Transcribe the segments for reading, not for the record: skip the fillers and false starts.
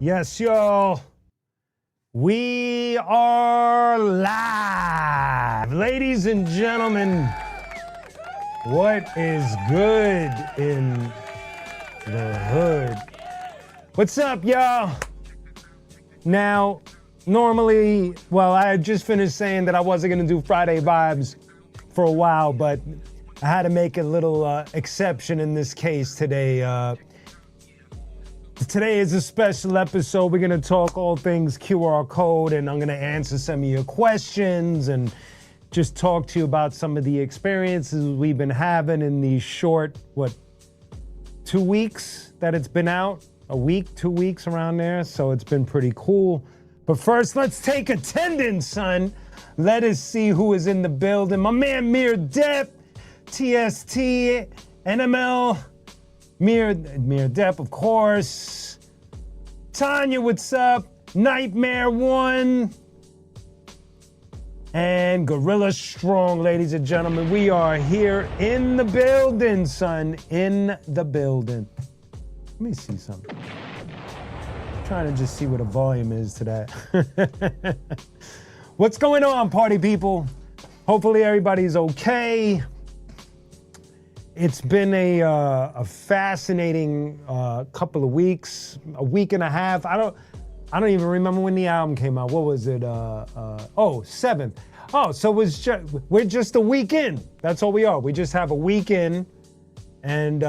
Yes, y'all. We are live. Ladies and gentlemen, what is good in the hood? What's up, y'all? Now, normally, I had just finished saying that I wasn't gonna do Friday Vibes for a while, but I had to make a little exception in this case today. Today is a special episode. We're gonna talk all things QR code, and I'm gonna answer some of your questions and just talk to you about some of the experiences we've been having in these short, 2 weeks that it's been out? A week, 2 weeks around there. So it's been pretty cool. But first, let's take attendance, son. Let us see who is in the building. My man Mir Depp, TST, NML, Mir Depp, of course. Tanya, what's up? Nightmare One. And Gorilla Strong, ladies and gentlemen. We are here in the building, son. In the building. Let me see something. I'm trying to just see what the volume is to that. What's going on, party people? Hopefully everybody's okay. It's been a fascinating couple of weeks, a week and a half. I don't even remember when the album came out. What was it? 7th. Oh, so we're just a week in. That's all we are. We just have a week in, and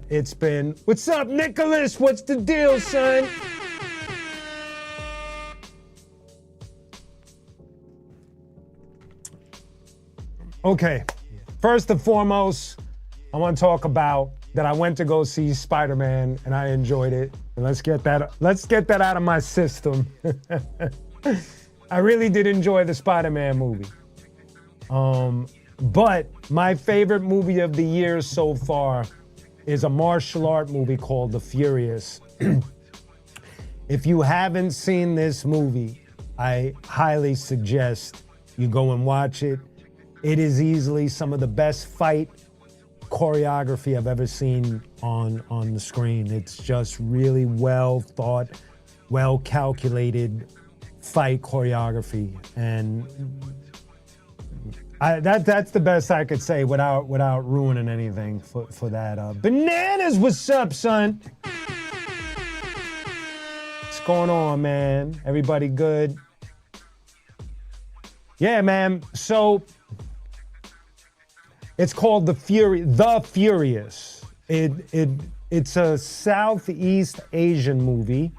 it's been. What's up, Nicholas? What's the deal, son? Okay, first and foremost, I want to talk about that I went to go see Spider-Man and I enjoyed it. And let's get that out of my system. I really did enjoy the Spider-Man movie. But my favorite movie of the year so far is a martial art movie called The Furious. If you haven't seen this movie, I highly suggest you go and watch it. It is easily some of the best fight choreography I've ever seen on the screen. It's just really well thought, well calculated fight choreography, and that's the best I could say without ruining anything for that. Bananas, what's up, son? What's going on, man? Everybody good? Yeah, man. So it's called The Furious. It's a Southeast Asian movie.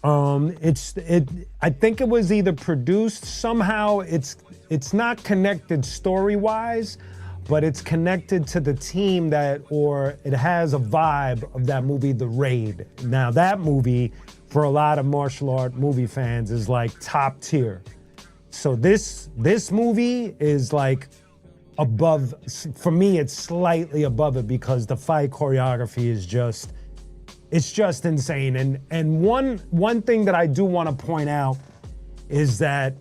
I think it was either produced somehow. It's not connected story-wise, but it's connected to the team or it has a vibe of that movie, The Raid. Now that movie, for a lot of martial art movie fans, is like top tier. So this movie is like above, for me, it's slightly above it because the fight choreography is just insane. And one thing that I do want to point out is that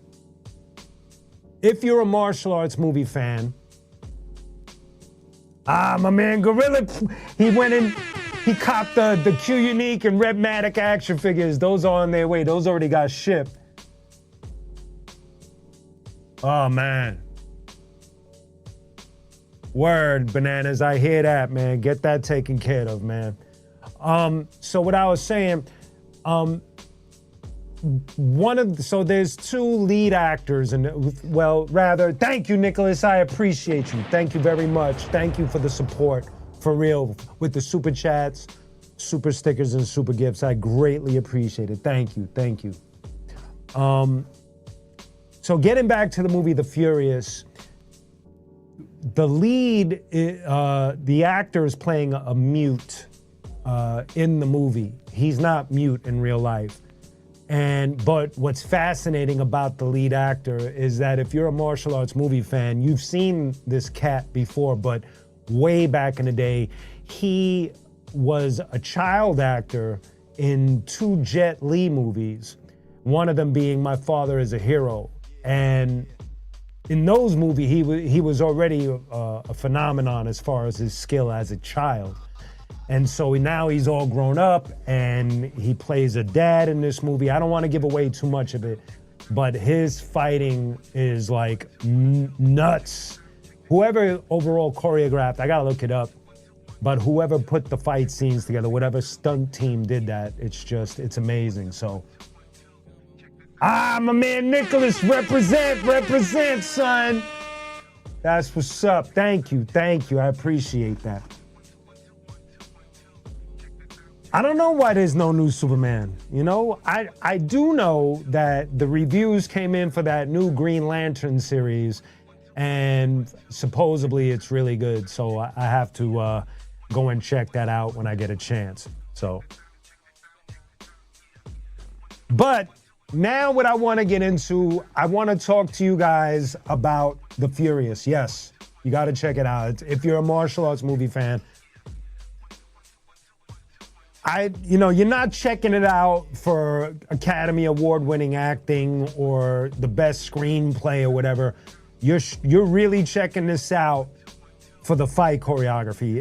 if you're a martial arts movie fan, my man Gorilla, he went in, he copped the Q Unique and Redmatic action figures. Those are on their way. Those already got shipped. Oh, man. Word, Bananas, I hear that, man. Get that taken care of, man. So what I was saying, so there's two lead actors, and thank you, Nicholas. I appreciate you. Thank you very much. Thank you for the support, for real, with the super chats, super stickers, and super gifts. I greatly appreciate it. Thank you. So getting back to the movie, The Furious, the lead, the actor is playing a mute in the movie. He's not mute in real life. But what's fascinating about the lead actor is that if you're a martial arts movie fan, you've seen this cat before, but way back in the day, he was a child actor in 2 Jet Li movies, one of them being My Father is a Hero. And in those movies, he was already a phenomenon as far as his skill as a child. And so now he's all grown up and he plays a dad in this movie. I don't want to give away too much of it, but his fighting is like nuts. Whoever overall choreographed, I gotta look it up, but whoever put the fight scenes together, whatever stunt team did that, it's amazing. So, my man Nicholas, represent, son. That's what's up. Thank you. I appreciate that. I don't know why there's no new Superman. You know, I do know that the reviews came in for that new Green Lantern series, and supposedly it's really good. So I have to go and check that out when I get a chance. So, but now what I want to get into, I want to talk to you guys about The Furious. Yes, you got to check it out. If you're a martial arts movie fan, you're not checking it out for Academy Award-winning acting or the best screenplay or whatever. You're really checking this out for the fight choreography.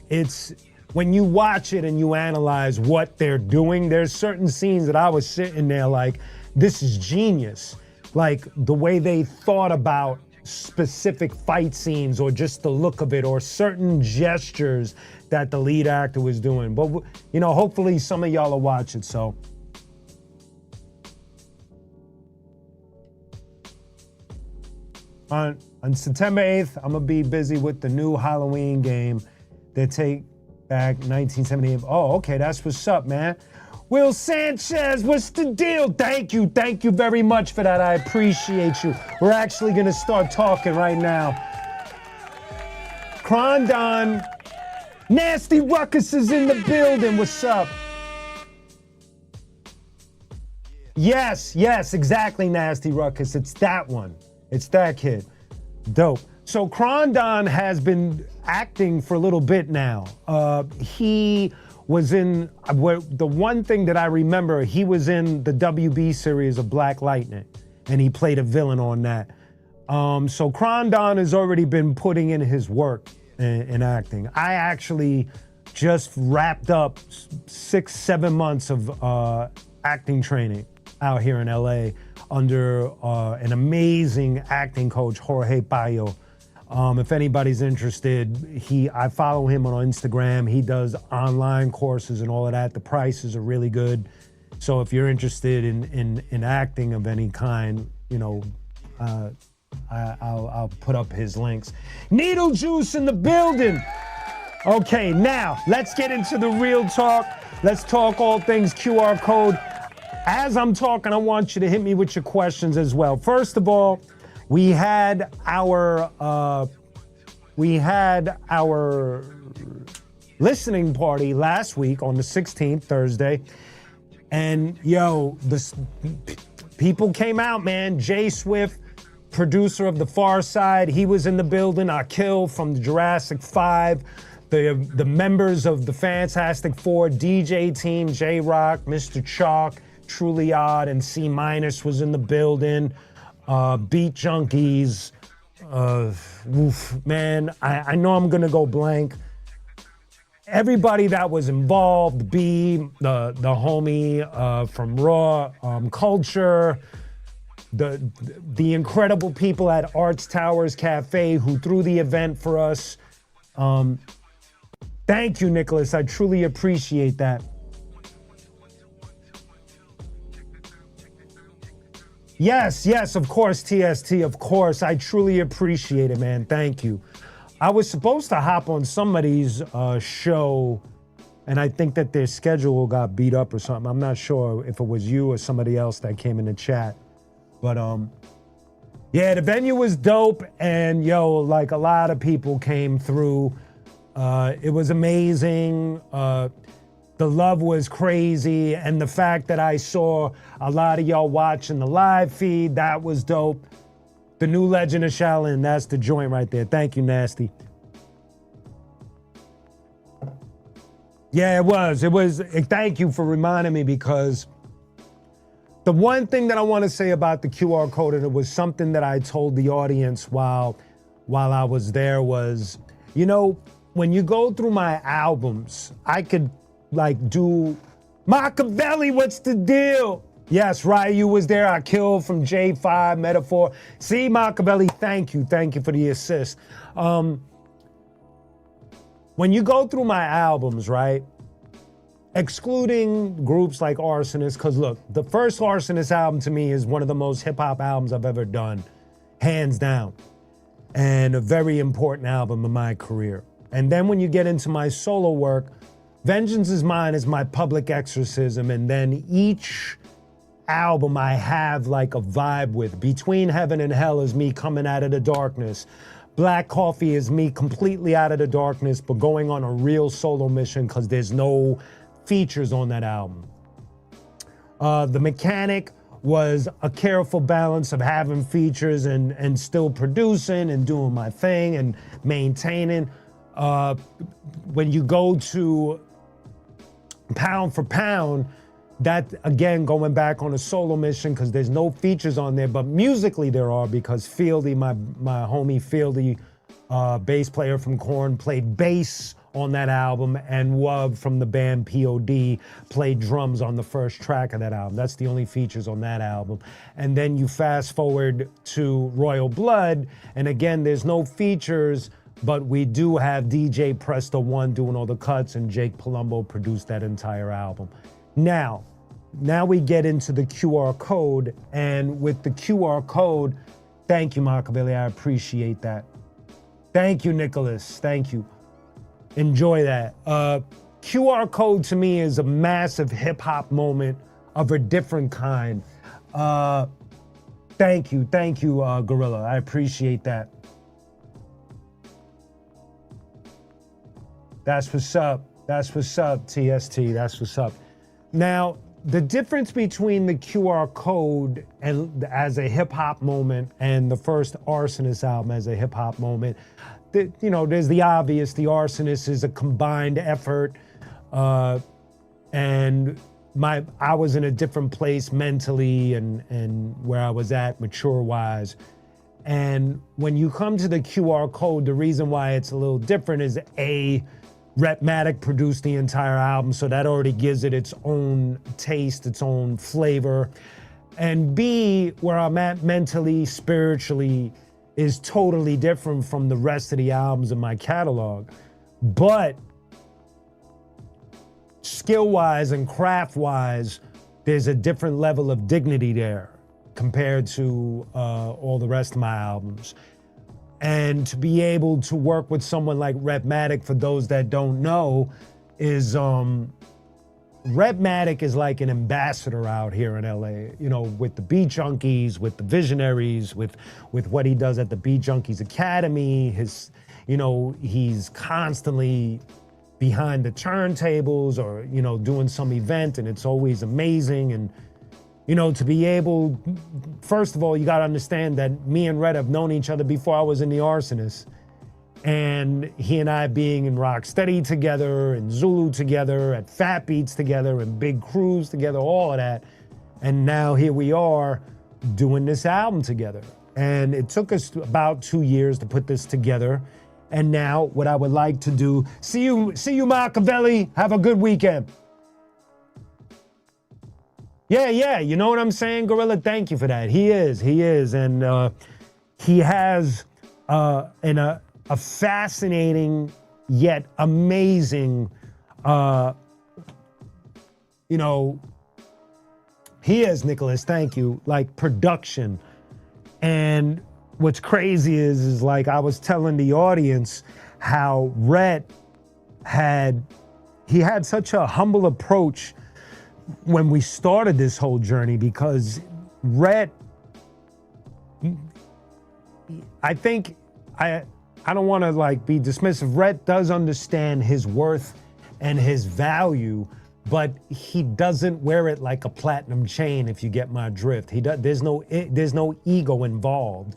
It's when you watch it and you analyze what they're doing, there's certain scenes that I was sitting there like, this is genius. Like the way they thought about specific fight scenes or just the look of it or certain gestures that the lead actor was doing. But, hopefully some of y'all will watch it, so. On September 8th, I'm gonna be busy with the new Halloween game that take back 1978. Oh, okay, that's what's up, man. Will Sanchez, what's the deal? Thank you very much for that. I appreciate you. We're actually gonna start talking right now. Crondon, Nasty Ruckus is in the building. What's up? Yes, exactly, Nasty Ruckus. It's that one. It's that kid. Dope. So Crondon has been acting for a little bit now. He was in, the one thing that I remember, he was in the WB series of Black Lightning, and he played a villain on that. So Crondon has already been putting in his work in acting. I actually just wrapped up 6-7 months of acting training out here in LA under an amazing acting coach, Jorge Payo. If anybody's interested, I follow him on Instagram. He does online courses and all of that. The prices are really good. So if you're interested in acting of any kind, I'll put up his links. Needle Juice in the building. Okay, now let's get into the real talk. Let's talk all things QR code. As I'm talking, I want you to hit me with your questions as well. First of all, we had our listening party last week on the 16th, Thursday, and people came out, man. Jay Swift, producer of The Far Side, he was in the building. Akil from the Jurassic 5, the members of the Fantastic Four, DJ team, J-Rock, Mr. Chalk, Truly Odd, and C- was in the building. Beat Junkies. Man, I know I'm gonna go blank. Everybody that was involved, B, the homie from Raw, Culture, the incredible people at Arts Towers Cafe who threw the event for us. Thank you, Nicholas. I truly appreciate that. Yes, of course, TST, of course. I truly appreciate it, man. Thank you. I was supposed to hop on somebody's show, and I think that their schedule got beat up or something. I'm not sure if it was you or somebody else that came in the chat. But, yeah, the venue was dope, and, like a lot of people came through. It was amazing. The love was crazy, and the fact that I saw a lot of y'all watching the live feed, that was dope. The new Legend of Shaolin, that's the joint right there. Thank you, Nasty. Yeah, it was. Thank you for reminding me, because the one thing that I want to say about the QR code, and it was something that I told the audience while I was there, was, when you go through my albums, I could like do Machiavelli, what's the deal? Yes, Ryu was there. I killed from J5, Metaphor. See, Machiavelli, thank you for the assist. When you go through my albums, right, excluding groups like Arsonist, because look, the first Arsonist album to me is one of the most hip hop albums I've ever done, hands down, and a very important album in my career. And then when you get into my solo work, Vengeance Is Mine is my public exorcism, and then each album I have like a vibe with. Between Heaven and Hell is me coming out of the darkness. Black Coffee is me completely out of the darkness, but going on a real solo mission because there's no features on that album. The Mechanic was a careful balance of having features and still producing and doing my thing and maintaining. When you go to Pound for Pound, that again going back on a solo mission because there's no features on there, but musically there are because Fieldy, my homie Fieldy, bass player from Korn, played bass on that album, and Wub from the band POD played drums on the first track of that album. That's the only features on that album. And then you fast forward to Royal Blood, and again there's no features, but we do have DJ Presto One doing all the cuts, and Jake Palumbo produced that entire album. Now we get into the QR code, and with the QR code, thank you, Machiavelli, I appreciate that. Thank you, Nicholas, thank you. Enjoy that. QR code to me is a massive hip hop moment of a different kind. Thank you, Gorilla, I appreciate that. That's what's up, TST, that's what's up. Now, the difference between the QR code and as a hip hop moment and the first Arsonist album as a hip hop moment, you know, there's the obvious. The Arsonist is a combined effort, and I was in a different place mentally and where I was at mature wise. And when you come to the QR code, the reason why it's a little different is Rhetmatic produced the entire album, so that already gives it its own taste, its own flavor. And B, where I'm at mentally, spiritually, is totally different from the rest of the albums in my catalog. But skill-wise and craft-wise, there's a different level of dignity there compared to all the rest of my albums. And to be able to work with someone like Rhetmatic, for those that don't know, is Rhetmatic is like an ambassador out here in LA, you know, with the Beat Junkies, with the Visionaries, with what he does at the Beat Junkies Academy. You know, he's constantly behind the turntables or, you know, doing some event, and it's always amazing. And you know, to be able, first of all, you got to understand that me and Red have known each other before I was in the Arsonist. And he and I being in Rocksteady together, and Zulu together, at Fat Beats together, and Big Cruise together, all of that. And now here we are doing this album together. And it took us about 2 years to put this together. And now what I would like to do, see you Machiavelli, have a good weekend. Yeah, you know what I'm saying, Gorilla? Thank you for that. He is, and he has a fascinating yet amazing, you know, he is, Nicholas, thank you, like production. And what's crazy is like I was telling the audience how Rhett had such a humble approach when we started this whole journey, because Rhett, I think, I don't want to like be dismissive. Rhett does understand his worth and his value, but he doesn't wear it like a platinum chain, if you get my drift. There's no ego involved.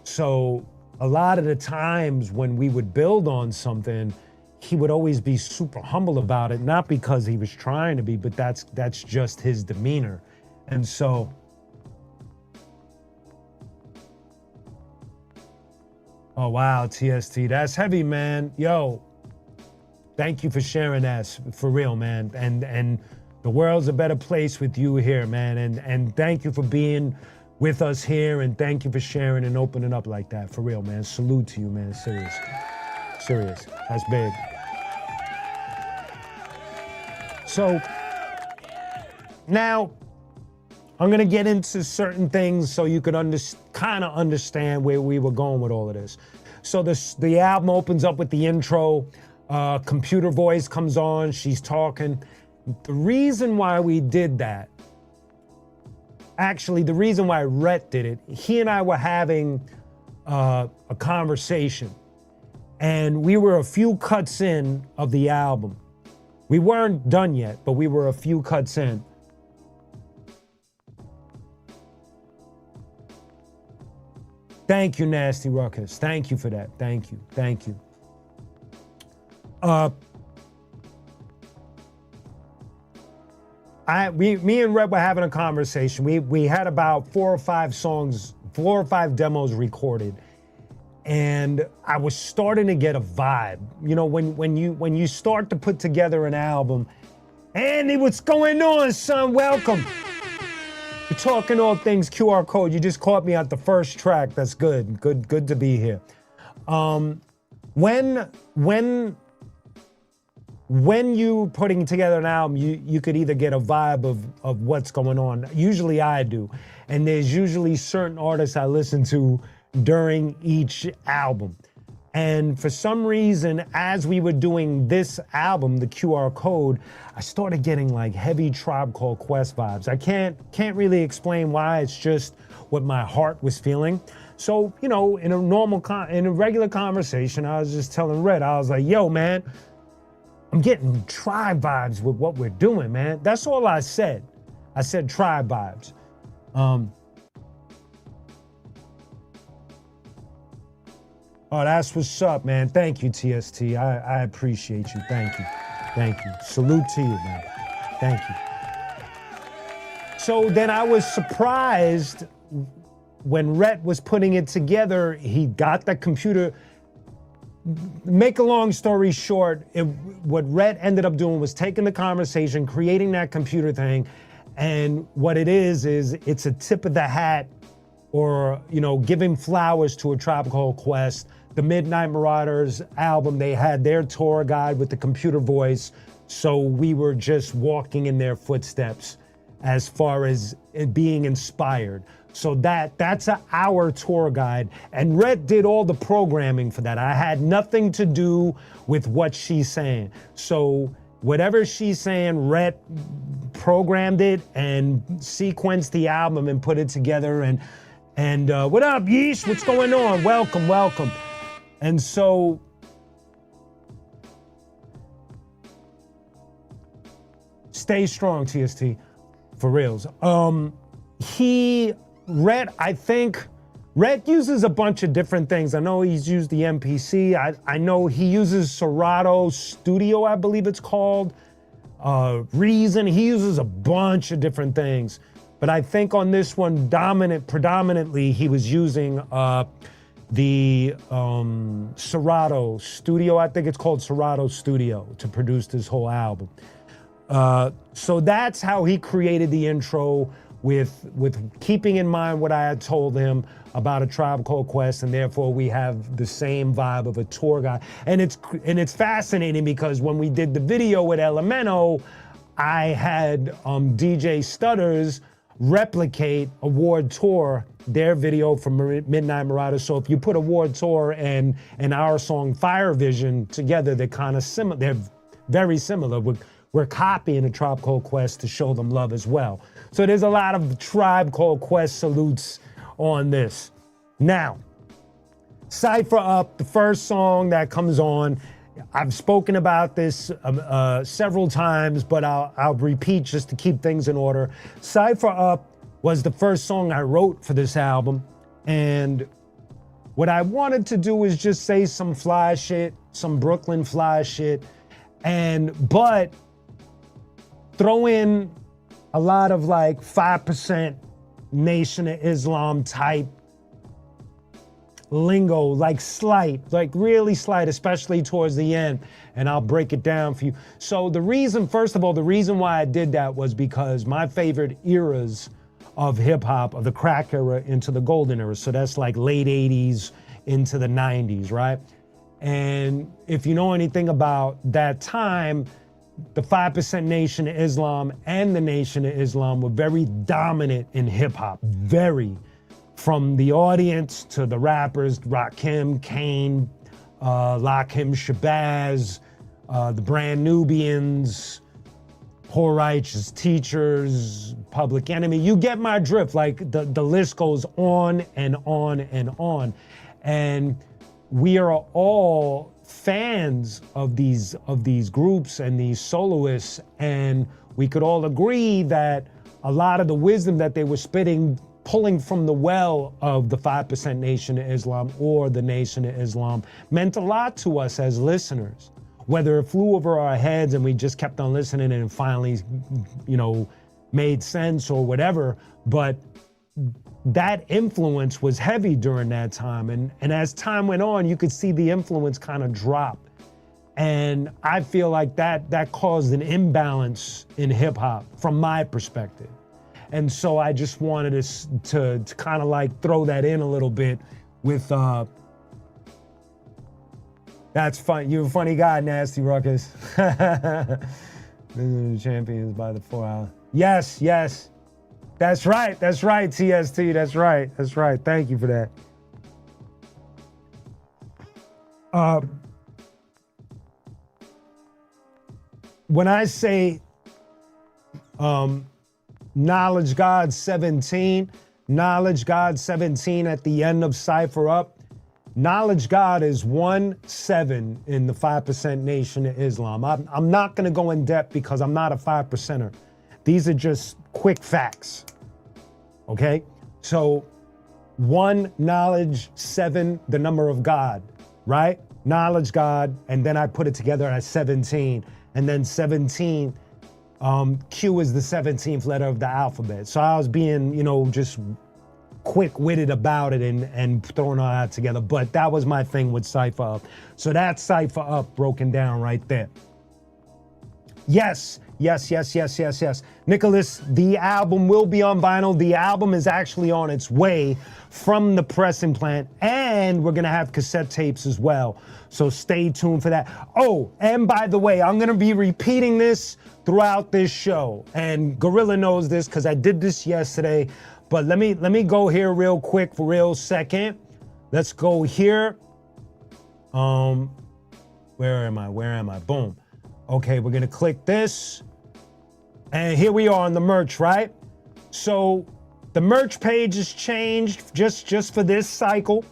So a lot of the times when we would build on something, he would always be super humble about it, not because he was trying to be, but that's just his demeanor. And so, oh wow, TST, that's heavy, man. Yo, Thank you for sharing that, for real, man. And the world's a better place with you here, man. And thank you for being with us here, and thank you for sharing and opening up like that, for real, man. Salute to you, man. Serious. Serious. That's big. So now I'm gonna get into certain things so you could kind of understand where we were going with all of this. So the album opens up with the intro. Computer voice comes on. She's talking. The reason why we did that, actually, the reason why Rhett did it, he and I were having a conversation, and we were a few cuts in of the album. We weren't done yet, but we were a few cuts in. Thank you, Nasty Ruckus. Thank you for that. Thank you. Thank you. Me and Rhett were having a conversation. We had about 4 or 5 demos recorded, and I was starting to get a vibe. You know, when you start to put together an album, Andy, what's going on, son? Welcome. We're talking all things QR code. You just caught me at the first track. That's good. Good to be here. When you putting together an album, you could either get a vibe of what's going on. Usually I do. And there's usually certain artists I listen to during each album. And for some reason, as we were doing this album, the QR code, I started getting like heavy Tribe Called Quest vibes. I can't really explain why. It's just what my heart was feeling. So, you know, in a regular conversation, I was just telling Red, I was like, yo, man, I'm getting Tribe vibes with what we're doing, man. That's all I said. I said Tribe vibes. Oh, that's what's up, man. Thank you, TST. I appreciate you. Thank you. Thank you. Salute to you, man. Thank you. So then I was surprised when Rhett was putting it together. He got the computer. Make a long story short, what Rhett ended up doing was taking the conversation, creating that computer thing, and what it is it's a tip of the hat, or, you know, giving flowers to a Tribe Called Quest. The Midnight Marauders album, they had their tour guide with the computer voice, so we were just walking in their footsteps as far as it being inspired. So that's our tour guide, and Rhett did all the programming for that. I had nothing to do with what she's saying. So whatever she's saying, Rhett programmed it and sequenced the album and put it together. And what up, Yeesh? What's going on? Welcome, welcome. And so stay strong, TST, for reals. Rhett uses a bunch of different things. I know he's used the MPC. I know he uses Serato Studio, I believe it's called. Reason, he uses a bunch of different things. But I think on this one, predominantly, he was using the Serato Studio. I think it's called Serato Studio to produce this whole album. So that's how he created the intro, with keeping in mind what I had told him about a Tribe Called Quest, and therefore we have the same vibe of a tour guide. And it's fascinating because when we did the video with Elemento, I had DJ Stutters replicate Award Tour, their video from Midnight Marauders. So if you put Award Tour and our song Fire Vision together, they're kind of similar. They're very similar. We're copying a Tribe Called Quest to show them love as well. So there's a lot of Tribe Called Quest salutes on this. Now, Cypher Up, the first song that comes on. I've spoken about this several times, but I'll repeat just to keep things in order. Cypher Up was the first song I wrote for this album. And what I wanted to do is just say some fly shit, some Brooklyn fly shit, but throw in a lot of like 5% Nation of Islam type, lingo, like slight, like really slight, especially towards the end. And I'll break it down for you. So the reason, first of all, the reason why I did that was because my favorite eras of hip hop, of the crack era into the golden era. So that's like late 80s into the 90s, right? And if you know anything about that time, the 5% Nation of Islam and the Nation of Islam were very dominant in hip hop, very. From the audience to the rappers, Rakim, Kane, Lakim, Shabazz, the Brand Nubians, Poor Righteous Teachers, Public Enemy. You get my drift. Like the list goes on and on and on. And we are all fans of these groups and these soloists, and we could all agree that a lot of the wisdom that they were spitting, pulling from the well of the 5% Nation of Islam or the Nation of Islam, meant a lot to us as listeners. Whether it flew over our heads and we just kept on listening and it finally, you know, made sense or whatever, but that influence was heavy during that time. And as time went on, you could see the influence kind of drop. And I feel like that caused an imbalance in hip hop from my perspective. And so I just wanted to kind of like throw that in a little bit with, that's fun. You're a funny guy, Nasty Ruckus. The champions by the 4 hour. Yes, yes. That's right, TST, that's right. Thank you for that. When I say Knowledge God 17 at the end of Cypher Up, Knowledge God is 1-7 in the 5% Nation of Islam. I'm not gonna go in depth because I'm not a 5%er. These are just quick facts, okay? So 1, knowledge, 7, the number of God, right? Knowledge God, and then I put it together as 17, and then 17, Q is the 17th letter of the alphabet. So I was being, you know, just quick-witted about it and throwing all that together, but that was my thing with Cypher Up. So that's Cypher Up broken down right there. Yes. Nicholas, the album will be on vinyl. The album is actually on its way from the pressing plant, and we're gonna have cassette tapes as well. So stay tuned for that. Oh, and by the way, I'm gonna be repeating this throughout this show, and Gorilla knows this because I did this yesterday, but let me go here real quick for real second. Let's go here. Where am I? Boom. Okay, we're gonna click this. And here we are on the merch, right? So the merch page has changed just for this cycle.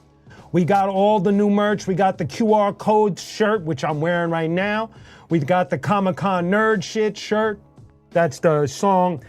We got all the new merch. We got the QR code shirt, which I'm wearing right now. We've got the Comic-Con Nerd Shit shirt. That's the song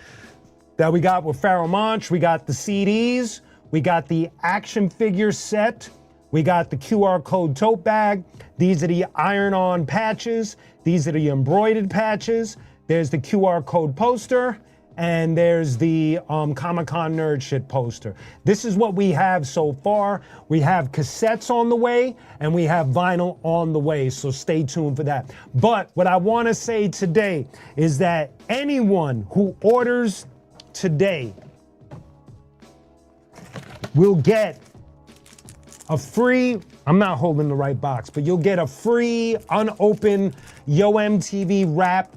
that we got with Pharoah Monch. We got the CDs. We got the action figure set. We got the QR code tote bag. These are the iron-on patches. These are the embroidered patches. There's the QR code poster, and there's the Comic-Con Nerd Shit poster. This is what we have so far. We have cassettes on the way, and we have vinyl on the way, so stay tuned for that. But what I want to say today is that anyone who orders today will get a free, I'm not holding the right box, but you'll get a free unopened Yo MTV Rap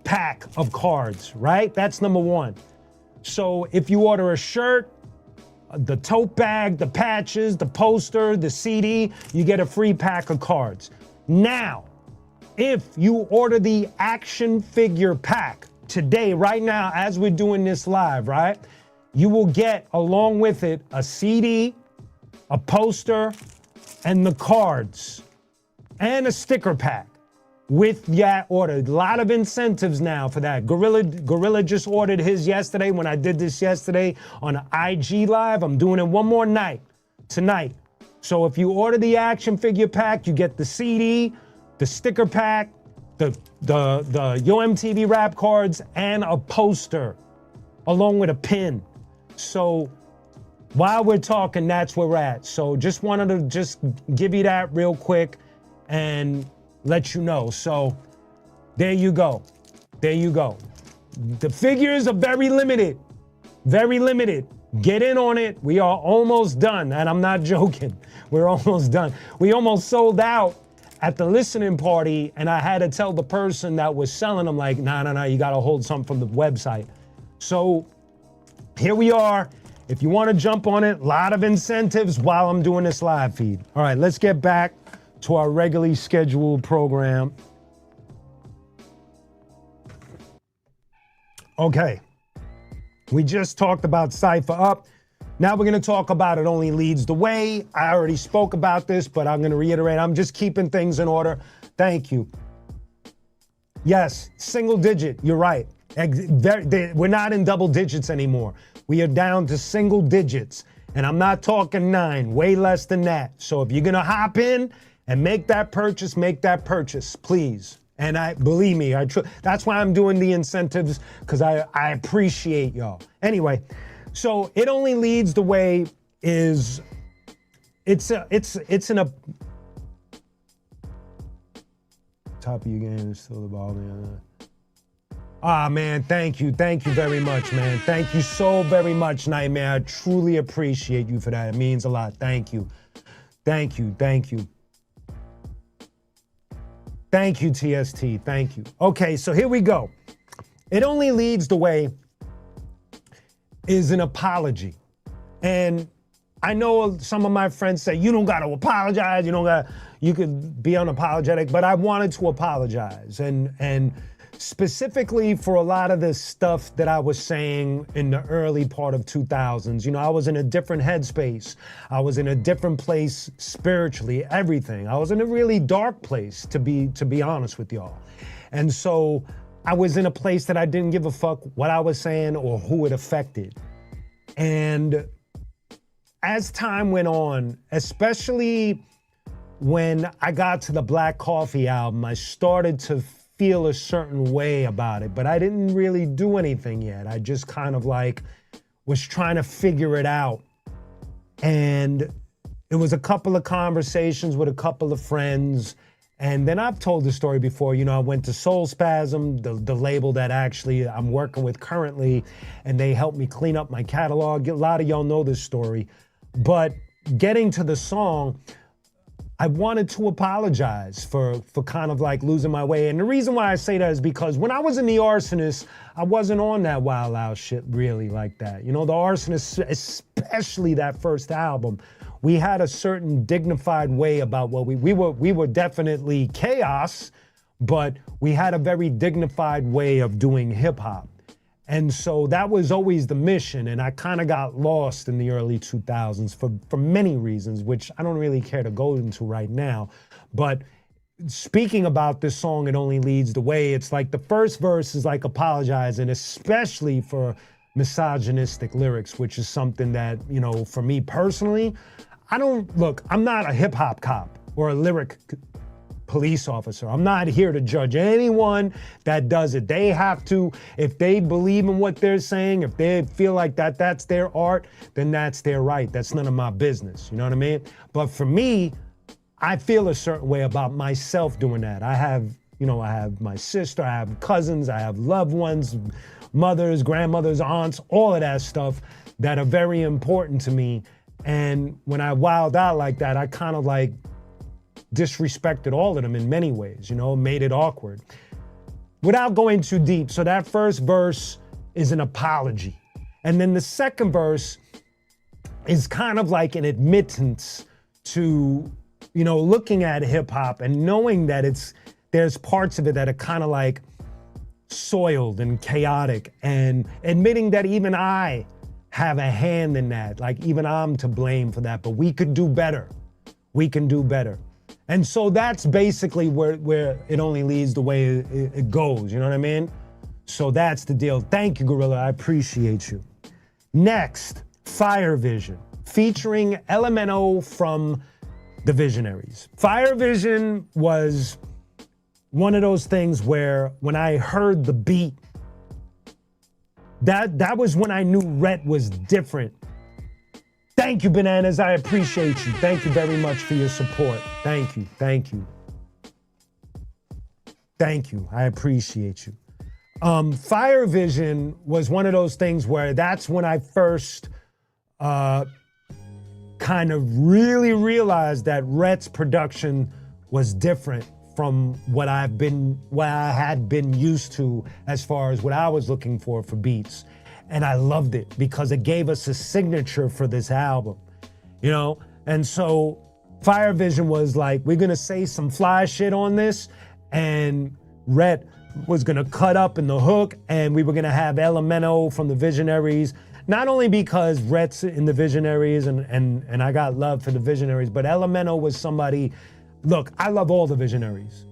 pack of cards, right? That's number one. So if you order a shirt, the tote bag, the patches, the poster, the CD, you get a free pack of cards. Now, if you order the action figure pack today, right now, as we're doing this live, right? You will get, along with it, a CD, a poster, and the cards, and a sticker pack with that order. A lot of incentives now for that. Gorilla just ordered his yesterday when I did this yesterday on IG Live. I'm doing it one more night, tonight. So if you order the action figure pack, you get the CD, the sticker pack, the Yo MTV Rap cards, and a poster, along with a pin. So while we're talking, that's where we're at. So just wanted to just give you that real quick and let you know. So there you go. There you go. The figures are very limited. Very limited. Get in on it. We are almost done. And I'm not joking. We're almost done. We almost sold out at the listening party, and I had to tell the person that was selling them, like, nah, you got to hold something from the website. So here we are. If you want to jump on it, a lot of incentives while I'm doing this live feed. All right, let's get back to our regularly scheduled program. Okay, we just talked about Cypher Up. Now we're going to talk about It Only Leads the Way. I already spoke about this, but I'm going to reiterate. I'm just keeping things in order. Thank you. Yes, single digit. You're right. We're not in double digits anymore. We are down to single digits. And I'm not talking 9, way less than that. So if you're going to hop in and make that purchase, please. And believe me, that's why I'm doing the incentives, because I appreciate y'all. Anyway, so It Only Leads the Way is, it's in a, top of your game is still the ball. Man, thank you very much, man. Thank you so very much, Nightmare. I truly appreciate you for that. It means a lot. Thank you. Thank you, TST, thank you. Okay, so here we go. It Only Leads the Way is an apology. And I know some of my friends say, you don't gotta apologize, you could be unapologetic, but I wanted to apologize. And specifically for a lot of this stuff that I was saying in the early part of 2000s. I was in a different headspace. I was in a different place spiritually, everything. I was in a really dark place, to be honest with y'all. And so I was in a place that I didn't give a fuck what I was saying or who it affected. And as time went on, especially when I got to the Black Coffee album, I started to feel a certain way about it, but I didn't really do anything yet. I just kind of was trying to figure it out. And it was a couple of conversations with a couple of friends. And then I've told the story before, I went to Soul Spasm, the label that actually I'm working with currently, and they helped me clean up my catalog. A lot of y'all know this story. But getting to the song, I wanted to apologize for kind of losing my way. And the reason why I say that is because when I was in The Arsonist, I wasn't on that Wild Out shit really like that. The Arsonist, especially that first album, we had a certain dignified way about what we were definitely chaos, but we had a very dignified way of doing hip hop. And so that was always the mission, and I kind of got lost in the early 2000s for many reasons, which I don't really care to go into right now. But speaking about this song, It Only Leads the Way, it's like the first verse is apologizing, especially for misogynistic lyrics, which is something that, for me personally, I'm not a hip hop cop or a lyric police officer. I'm not here to judge anyone that does it. They have to, if they believe in what they're saying, if they feel like that's their art, then that's their right. That's none of my business. You know what I mean? But for me, I feel a certain way about myself doing that. I have my sister, I have cousins, I have loved ones, mothers, grandmothers, aunts, all of that stuff that are very important to me. And when I wild out like that, I kind of disrespected all of them in many ways, made it awkward. Without going too deep, so that first verse is an apology. And then the second verse is kind of like an admittance to, looking at hip hop and knowing that there's parts of it that are kind of soiled and chaotic, and admitting that even I have a hand in that, even I'm to blame for that, but we could do better. We can do better. And so that's basically where It Only Leads the Way it goes, you know what I mean? So that's the deal. Thank you, Gorilla, I appreciate you. Next, Fire Vision, featuring Elemento from The Visionaries. Fire Vision was one of those things where when I heard the beat, that was when I knew Rhett was different Thank you, Bananas. I appreciate you. Thank you very much for your support. Thank you. Thank you. Thank you. I appreciate you. Fire Vision was one of those things where that's when I first kind of really realized that Rhett's production was different from what I had been used to as far as what I was looking for beats. And I loved it because it gave us a signature for this album, you know? And so Fire Vision was like, we're gonna say some fly shit on this, and Rhett was gonna cut up in the hook, and we were gonna have Elemento from the Visionaries, not only because Rhett's in the Visionaries and I got love for the Visionaries, but Elemento was somebody, look, I love all the Visionaries.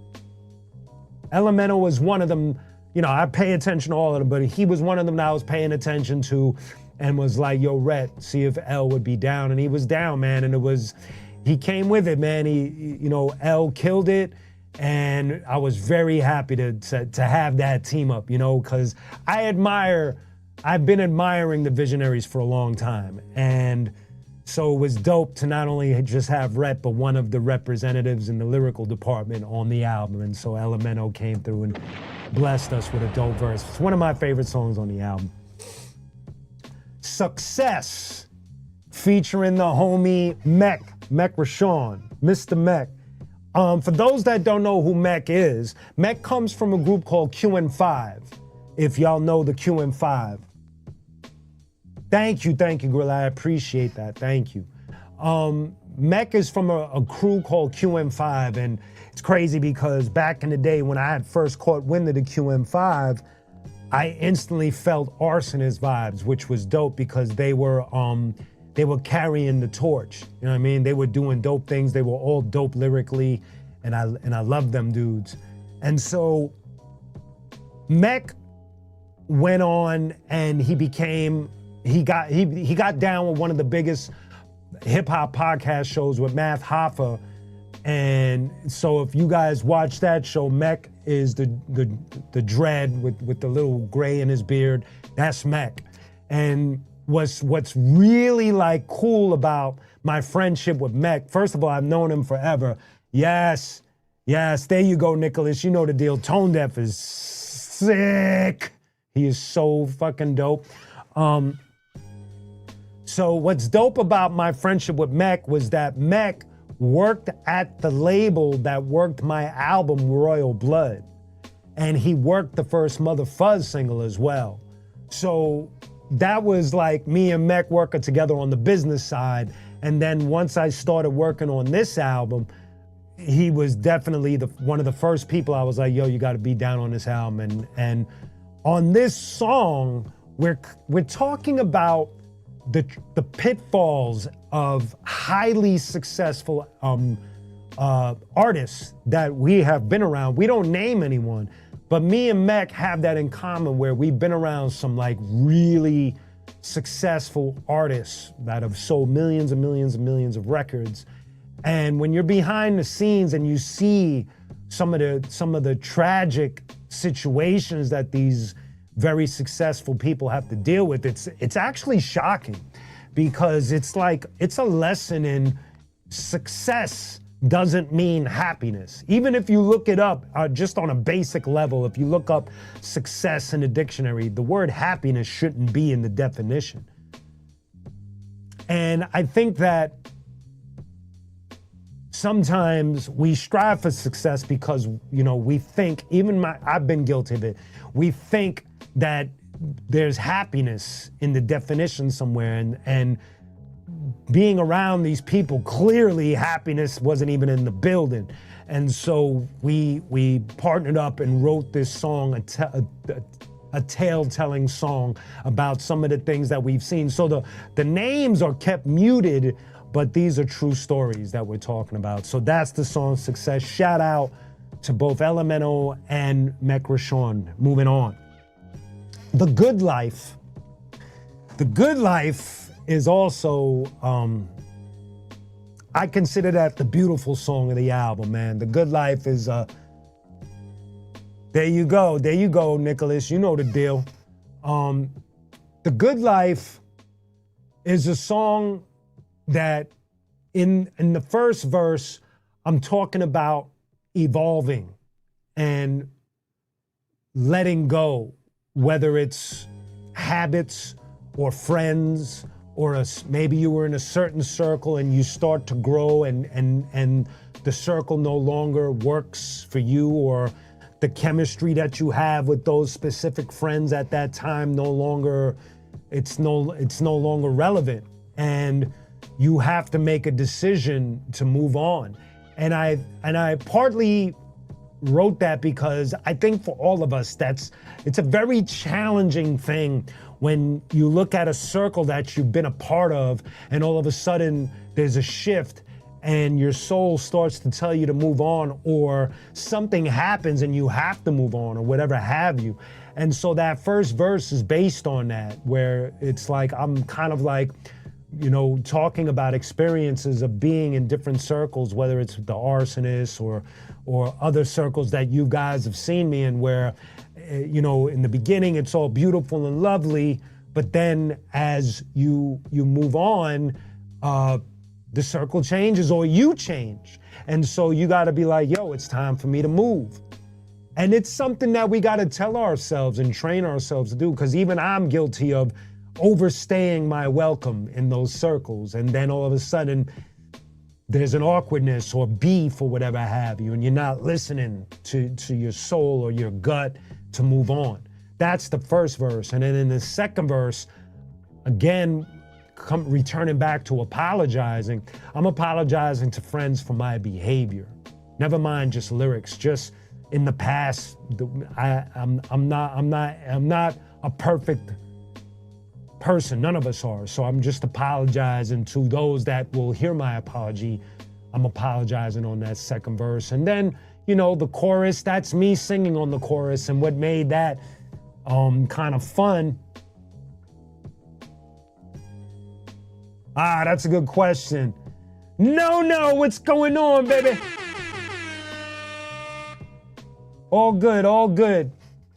Elemento was one of them, you know, I pay attention to all of them, but he was one of them that I was paying attention to and was like, yo, Rhett, see if L would be down. And he was down, man, and he came with it, man. You know, L killed it. And I was very happy to have that team up, you know, because I've been admiring the Visionaries for a long time. And so it was dope to not only just have Rhett, but one of the representatives in the lyrical department on the album. And so Elemento came through and blessed us with a dope verse. It's one of my favorite songs on the album. Success, featuring the homie Mech Rashawn, Mr. Mech. For those that don't know who Mech is, Mech comes from a group called QN5, if y'all know the QN5. Thank you, Gorilla, I appreciate that, thank you. Mech is from a crew called QN5, and it's crazy because back in the day when I had first caught wind of the QN5, I instantly felt Arsonist vibes, which was dope because they were carrying the torch. You know what I mean? They were doing dope things. They were all dope lyrically, and I loved them dudes. And so Mech went on and he got down with one of the biggest hip hop podcast shows with Math Hoffa. And so if you guys watch that show, Mech is the dread with the little gray in his beard. That's Mech. And what's really like cool about my friendship with Mech, first of all, I've known him forever. Yes, there you go, Nicholas. You know the deal. Tone Deaf is sick. He is so fucking dope. So what's dope about my friendship with Mech was that Mech worked at the label that worked my album, Royal Blood. And he worked the first Mother Fuzz single as well. So that was like me and Mech working together on the business side. And then once I started working on this album, he was definitely one of the first people I was like, yo, you gotta be down on this album. And on this song, we're talking about the pitfalls of highly successful artists that we have been around. We don't name anyone, but me and Mech have that in common where we've been around some like really successful artists that have sold millions and millions and millions of records. And when you're behind the scenes and you see some of the tragic situations that these very successful people have to deal with, it's actually shocking because it's a lesson in success doesn't mean happiness. Even if you look it up just on a basic level, if you look up success in the dictionary, the word happiness shouldn't be in the definition. And I think that sometimes we strive for success because, you know, we think, I've been guilty of it, we think that there's happiness in the definition somewhere, and being around these people, clearly happiness wasn't even in the building. And so we partnered up and wrote this song, a tale-telling song about some of the things that we've seen. So the names are kept muted, but these are true stories that we're talking about. So that's the song Success. Shout out to both Elemento and Mech Rashawn. Moving on. The Good Life. The Good Life is also, I consider that the beautiful song of the album, man. The Good Life is, there you go, Nicholas, you know the deal. The Good Life is a song that in the first verse, I'm talking about evolving and letting go, whether it's habits or friends, or maybe you were in a certain circle and you start to grow and the circle no longer works for you, or the chemistry that you have with those specific friends at that time it's no longer relevant, and you have to make a decision to move on. And I partly wrote that because I think for all of us it's a very challenging thing when you look at a circle that you've been a part of and all of a sudden there's a shift and your soul starts to tell you to move on, or something happens and you have to move on, or whatever have you. And so that first verse is based on that, where it's like I'm kind of like, talking about experiences of being in different circles, whether it's the Arsonist or other circles that you guys have seen me in, where, in the beginning it's all beautiful and lovely, but then as you move on, the circle changes or you change. And so you got to be like, yo, it's time for me to move. And it's something that we got to tell ourselves and train ourselves to do, because even I'm guilty of overstaying my welcome in those circles. And then all of a sudden there's an awkwardness or beef or whatever have you, and you're not listening to your soul or your gut to move on. That's the first verse. And then in the second verse, again, returning back to apologizing, I'm apologizing to friends for my behavior. Never mind just lyrics, just in the past, I'm not a perfect person. None of us are. So I'm just apologizing to those that will hear my apology. I'm apologizing on that second verse. And then, the chorus, that's me singing on the chorus. And what made that kind of fun. That's a good question. No, what's going on, baby? All good, all good.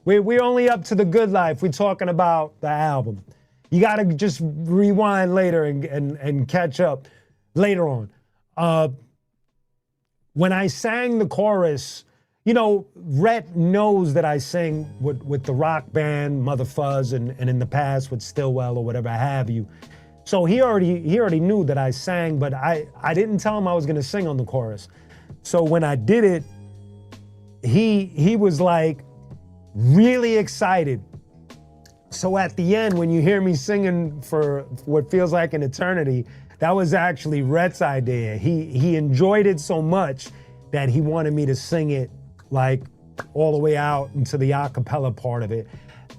We're only up to the good life. We're talking about the album. You got to just rewind later and catch up later on. When I sang the chorus, Rhett knows that I sing with the rock band Mother Fuzz and in the past with Stillwell or whatever have you. So he already knew that I sang, but I didn't tell him I was gonna sing on the chorus. So when I did it, he was like really excited. So at the end, when you hear me singing for what feels like an eternity, that was actually Rhett's idea. He enjoyed it so much that he wanted me to sing it like all the way out into the a cappella part of it.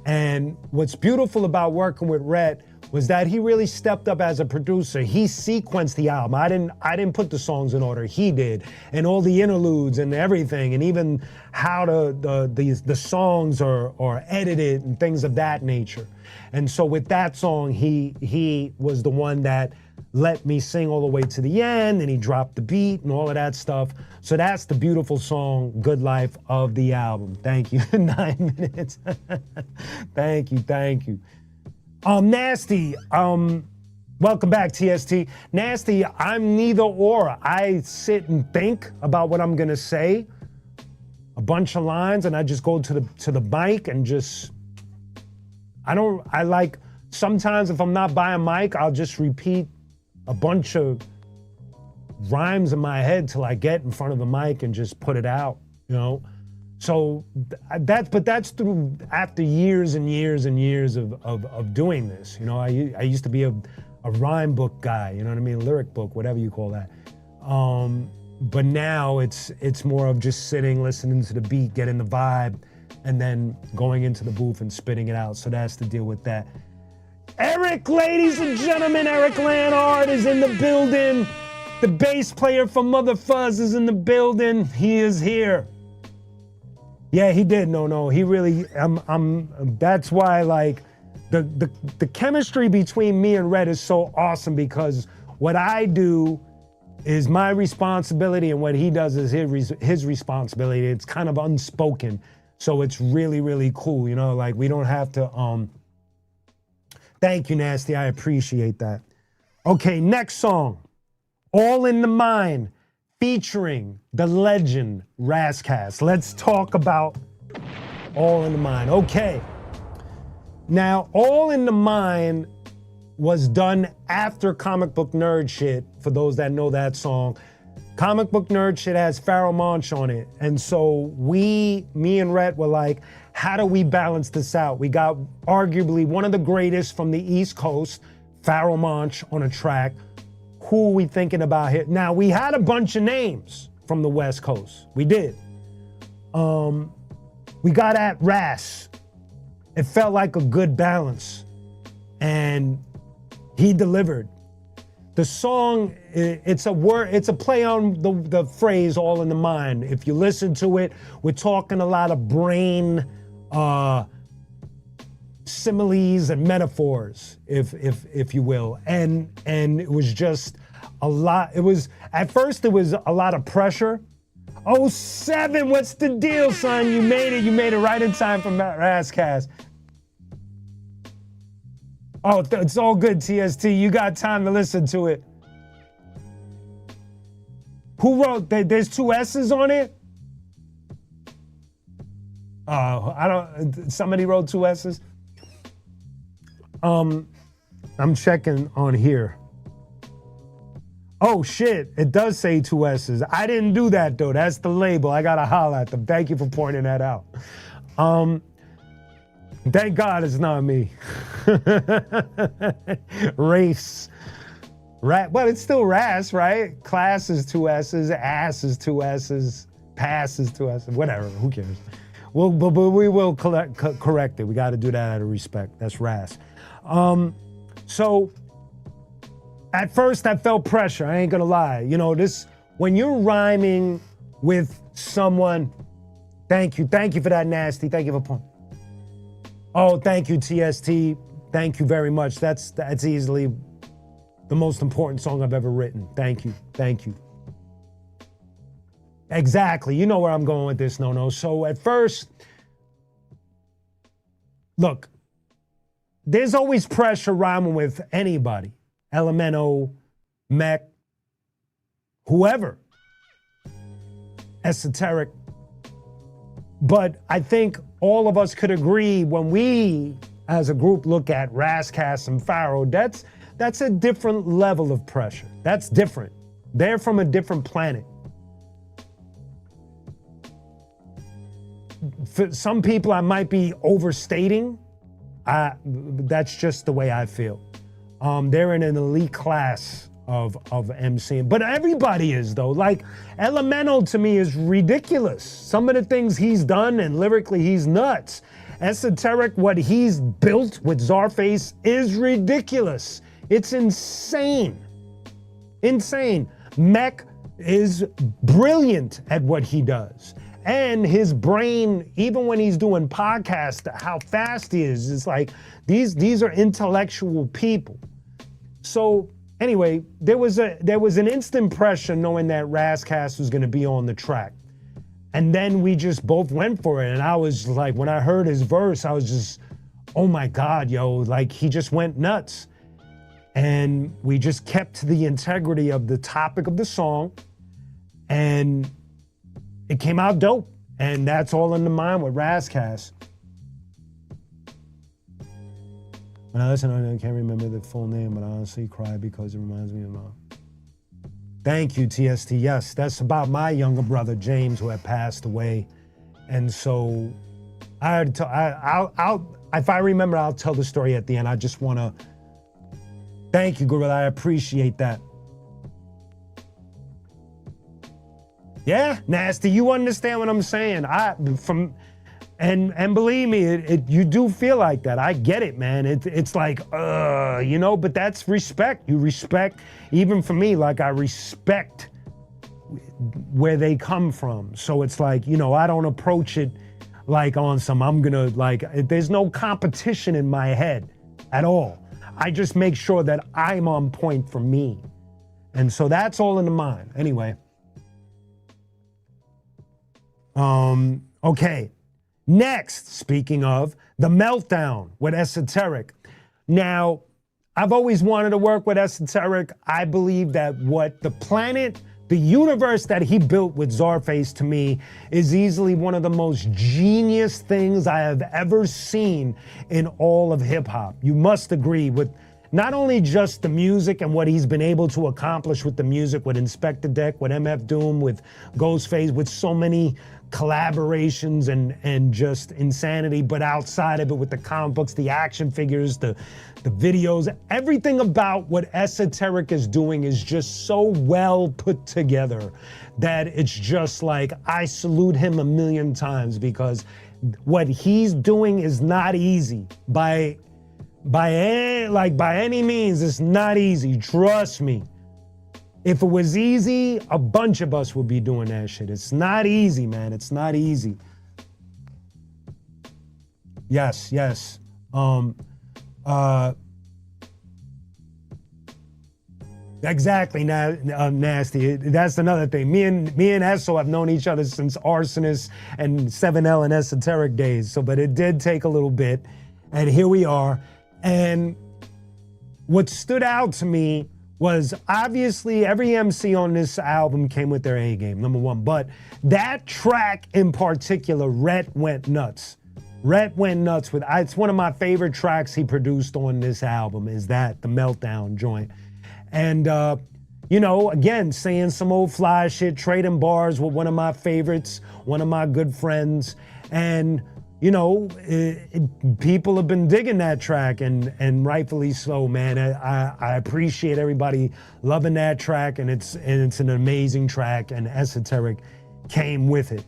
And what's beautiful about working with Rhett was that he really stepped up as a producer. He sequenced the album. I didn't put the songs in order. He did, and all the interludes and everything, and even how the songs are edited and things of that nature. And so with that song, he was the one that let me sing all the way to the end, and he dropped the beat and all of that stuff. So that's the beautiful song, Good Life, of the album. Thank you. 9 minutes. Thank you. Nasty, welcome back, TST. Nasty, I'm neither or. I sit and think about what I'm gonna say, a bunch of lines, and I just go to the mic and just, sometimes if I'm not by a mic, I'll just repeat a bunch of rhymes in my head till I get in front of the mic and just put it out, So that's through after years and years and years of doing this. I used to be a rhyme book guy, lyric book, whatever you call that. But now it's more of just sitting, listening to the beat, getting the vibe, and then going into the booth and spitting it out. So that's the deal with that. Eric, ladies and gentlemen, Eric Lanard is in the building. The bass player from Mother Fuzz is in the building. He is here. Yeah, he did. No, he really, that's why the chemistry between me and Rhett is so awesome, because what I do is my responsibility and what he does is his responsibility. It's kind of unspoken. So it's really, really cool. We don't have to, thank you, Nasty. I appreciate that. Okay, next song, All in the Mind, featuring the legend Ras Kass. Let's talk about All in the Mind. Okay. Now, All in the Mind was done after Comic Book Nerd Shit, for those that know that song. Comic Book Nerd Shit has Pharoahe Monch on it. And so me and Rhett were like, how do we balance this out? We got arguably one of the greatest from the East Coast, Pharoahe Monch, on a track. Who are we thinking about here? Now, we had a bunch of names from the West Coast. We did. We got at Ras. It felt like a good balance. And he delivered. The song, it's a play on the phrase "all in the mind." If you listen to it, we're talking a lot of brain similes and metaphors, if you will. And it was just a lot. It was, at first it was a lot of pressure. Oh, 7, what's the deal, son? You made it right in time for Ras Kass. Oh, it's all good, TST. You got time to listen to it. Who wrote that? There's 2 S's on it? Somebody wrote 2 S's? I'm checking on here. Oh shit, it does say 2 S's. I didn't do that though. That's the label. I gotta holler at them. Thank you for pointing that out. Thank God it's not me. Race. Well, it's still Ras, right? Class is 2 S's, ass is 2 S's, pass is 2 S's, whatever, who cares? But we will correct it. We got to do that out of respect. That's Ras. So at first I felt pressure, I ain't gonna lie. You know, when you're rhyming with someone, thank you for that, Nasty, thank you for pointing. Oh, thank you, TST. Thank you very much. That's easily the most important song I've ever written. Thank you. Exactly. You know where I'm going with this, No. So at first, look, there's always pressure rhyming with anybody. Elemento, Mech, whoever. Esoteric. But I think all of us could agree when we, as a group, look at Ras Kass and Pharoahe, that's a different level of pressure. That's different. They're from a different planet. For some people, I might be overstating. That's just the way I feel. They're in an elite class of MCing, but everybody is though. Like Elemental to me is ridiculous. Some of the things he's done and lyrically he's nuts. Esoteric, what he's built with Czarface is ridiculous. It's insane. Mech is brilliant at what he does. And his brain, even when he's doing podcasts, how fast he is, it's like these are intellectual people. So anyway, there was an instant pressure knowing that Ras Kass was gonna be on the track. And then we just both went for it. And I was like, when I heard his verse, I was just, oh my God, yo, like he just went nuts. And we just kept to the integrity of the topic of the song. And it came out dope. And that's All in the Mind with Ras Kass. When I listen, I can't remember the full name, but I honestly cry because it reminds me of mom. Thank you, TST. Yes, that's about my younger brother, James, who had passed away. And so I'll if I remember, I'll tell the story at the end. I just want to thank you, Gorilla. I appreciate that. Yeah, Nasty, you understand what I'm saying. And believe me, you do feel like that. I get it, man. It's like, you know, but that's respect. You respect, even for me, like I respect where they come from. So it's like, you know, I don't approach it like on some, I'm gonna like, there's no competition in my head at all. I just make sure that I'm on point for me. And so that's All in the Mind. Anyway. Okay. Next, speaking of, The Meltdown with Esoteric. Now, I've always wanted to work with Esoteric. I believe that what the planet, the universe that he built with Czarface, to me, is easily one of the most genius things I have ever seen in all of hip hop. You must agree with not only just the music and what he's been able to accomplish with the music, with Inspector Deck, with MF Doom, with Ghostface, with so many collaborations and just insanity, but outside of it with the comic books, the action figures, the videos, everything about what Esoteric is doing is just so well put together that it's just like, I salute him a million times, because what he's doing is not easy by any means. It's not easy, trust me. If it was easy, a bunch of us would be doing that shit. It's not easy, man. It's not easy. Yes. Exactly, Nasty. That's another thing. Me and Esso have known each other since Arsonist and 7L and Esoteric days. But it did take a little bit, and here we are. And what stood out to me was, obviously every MC on this album came with their A game, number one. But that track in particular, Rhett went nuts. Rhett went nuts with, it's one of my favorite tracks he produced on this album, is that, the Meltdown joint. And, again, saying some old fly shit, trading bars with one of my favorites, one of my good friends. And, people have been digging that track, and rightfully so, man. I appreciate everybody loving that track, and it's an amazing track, and Esoteric came with it.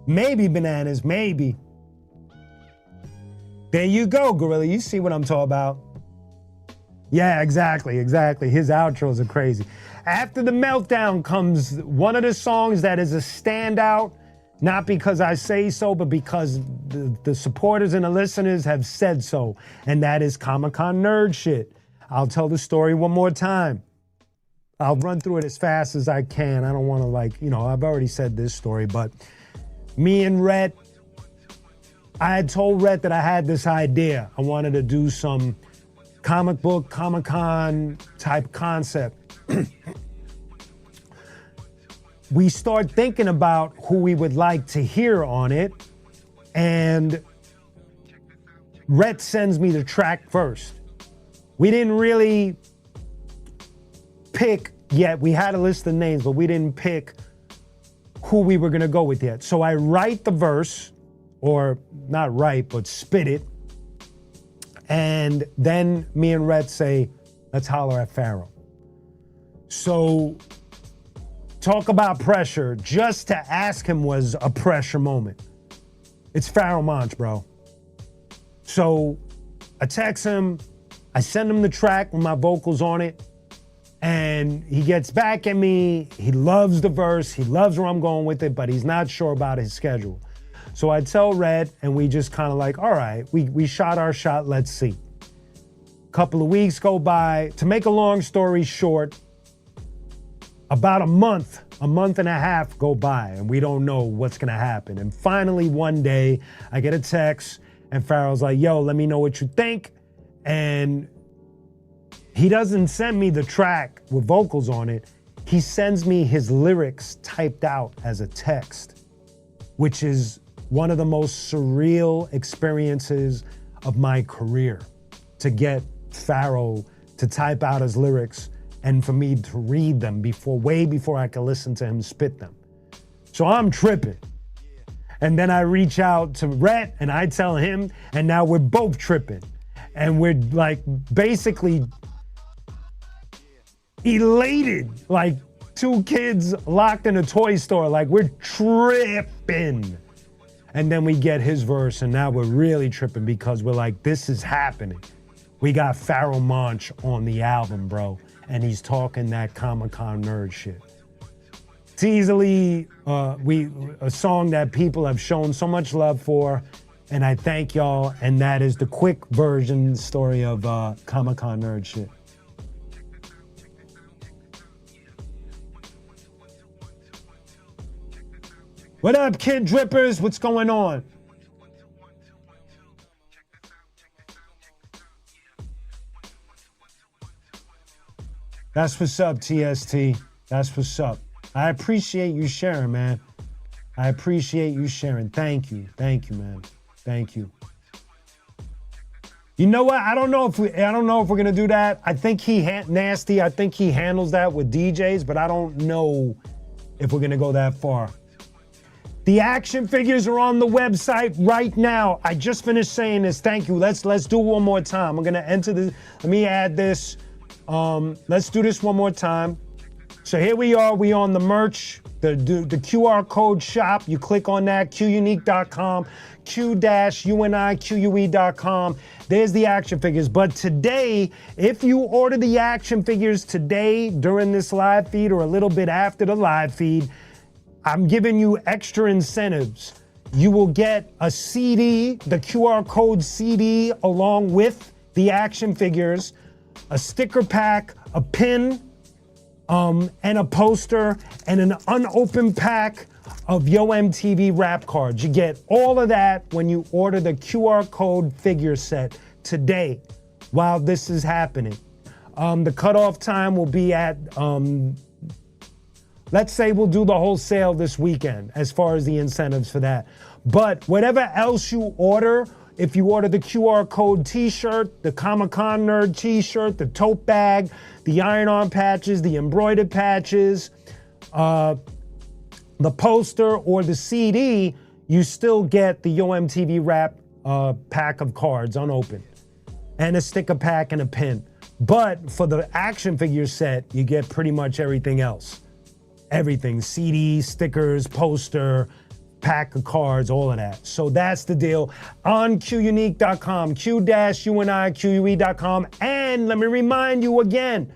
Maybe Bananas, maybe. There you go, Gorilla. You see what I'm talking about. Yeah, exactly. His outros are crazy. After the Meltdown comes one of the songs that is a standout, not because I say so, but because the supporters and the listeners have said so, and that is Comic-Con Nerd Shit. I'll tell the story one more time. I'll run through it as fast as I can. I don't want to I've already said this story, but me and Rhett, I had told Rhett that I had this idea. I wanted to do some comic book, Comic-Con type concept. We start thinking about who we would like to hear on it, and Rhett sends me the track first. We didn't really pick yet. We had a list of names, but we didn't pick who we were gonna go with yet. So I write the verse, or not write, but spit it. And then me and Rhett say, let's holler at Pharaoh. So talk about pressure. Just to ask him was a pressure moment. It's Pharaoh Monch, bro. So I text him, I send him the track with my vocals on it, and he gets back at me. He loves the verse, he loves where I'm going with it, but he's not sure about his schedule. So I tell Red, and we just kind of like, all right, we shot our shot, let's see. Couple of weeks go by. To make a long story short, about a month and a half go by, and we don't know what's gonna happen. And finally one day, I get a text, and Pharaoh's like, yo, let me know what you think. And he doesn't send me the track with vocals on it. He sends me his lyrics typed out as a text, which is one of the most surreal experiences of my career, to get Pharaoh to type out his lyrics and for me to read them way before I could listen to him spit them. So I'm tripping. And then I reach out to Rhett and I tell him, and now we're both tripping. And we're like basically elated, like two kids locked in a toy store, like we're tripping. And then we get his verse, and now we're really tripping because we're like, this is happening. We got Pharaoh Monch on the album, bro, and he's talking that Comic-Con nerd shit. It's easily a song that people have shown so much love for, and I thank y'all, and that is the quick version story of Comic-Con nerd shit. What up, Kid Drippers? What's going on? That's what's up, TST. That's what's up. I appreciate you sharing, man. I appreciate you sharing. Thank you. Thank you, man. Thank you. You know what? I don't know if we're gonna do that. I think Nasty. I think he handles that with DJs, but I don't know if we're gonna go that far. The action figures are on the website right now. I just finished saying this. Thank you. Let's do it one more time. I'm gonna enter this. Let me add this. Let's do this one more time. So here we are. We on the merch, the QR code shop. You click on that, qunique.com, q-unique.com. There's the action figures. But today, if you order the action figures today during this live feed or a little bit after the live feed, I'm giving you extra incentives. You will get a CD, the QR code CD, along with the action figures, a sticker pack, a pin, and a poster, and an unopened pack of Yo MTV rap cards. You get all of that when you order the QR code figure set today while this is happening. The cutoff time will be at, let's say we'll do the whole sale this weekend as far as the incentives for that. But whatever else you order, if you order the QR code t-shirt, the Comic-Con Nerd t-shirt, the tote bag, the iron-on patches, the embroidered patches, the poster, or the CD, you still get the Yo MTV Rap pack of cards unopened, and a sticker pack and a pin. But for the action figure set, you get pretty much everything else. Everything, CD, stickers, poster, pack of cards, all of that. So that's the deal on qunique.com, q-unique.com. And let me remind you again,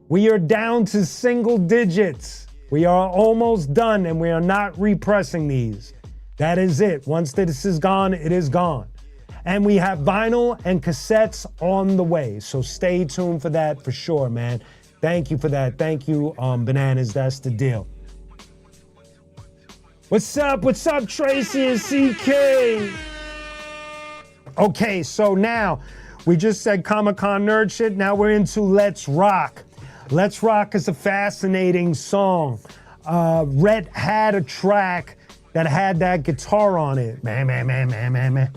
we are down to single digits. We are almost done, and we are not repressing these. That is it. Once this is gone, it is gone. And we have vinyl and cassettes on the way. So stay tuned for that for sure, man. Thank you for that. Thank you, Bananas. That's the deal. What's up? What's up, Tracy and CK? Okay, so now we just said Comic-Con nerd shit. Now we're into Let's Rock. Let's Rock is a fascinating song. Rhett had a track that had that guitar on it. Man.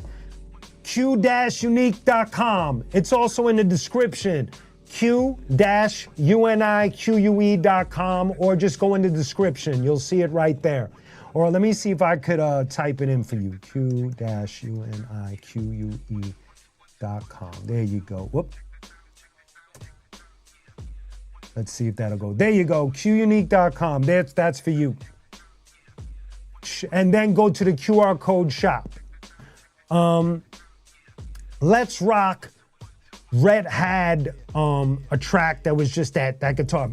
q-unique.com. It's also in the description. q-unique.com, or just go in the description. You'll see it right there. Or let me see if I could type it in for you. q-unique.com. There you go. Whoop. Let's see if that'll go. There you go. qunique.com. That's for you. And then go to the QR code shop. Let's Rock. Rhett had a track that was just that guitar.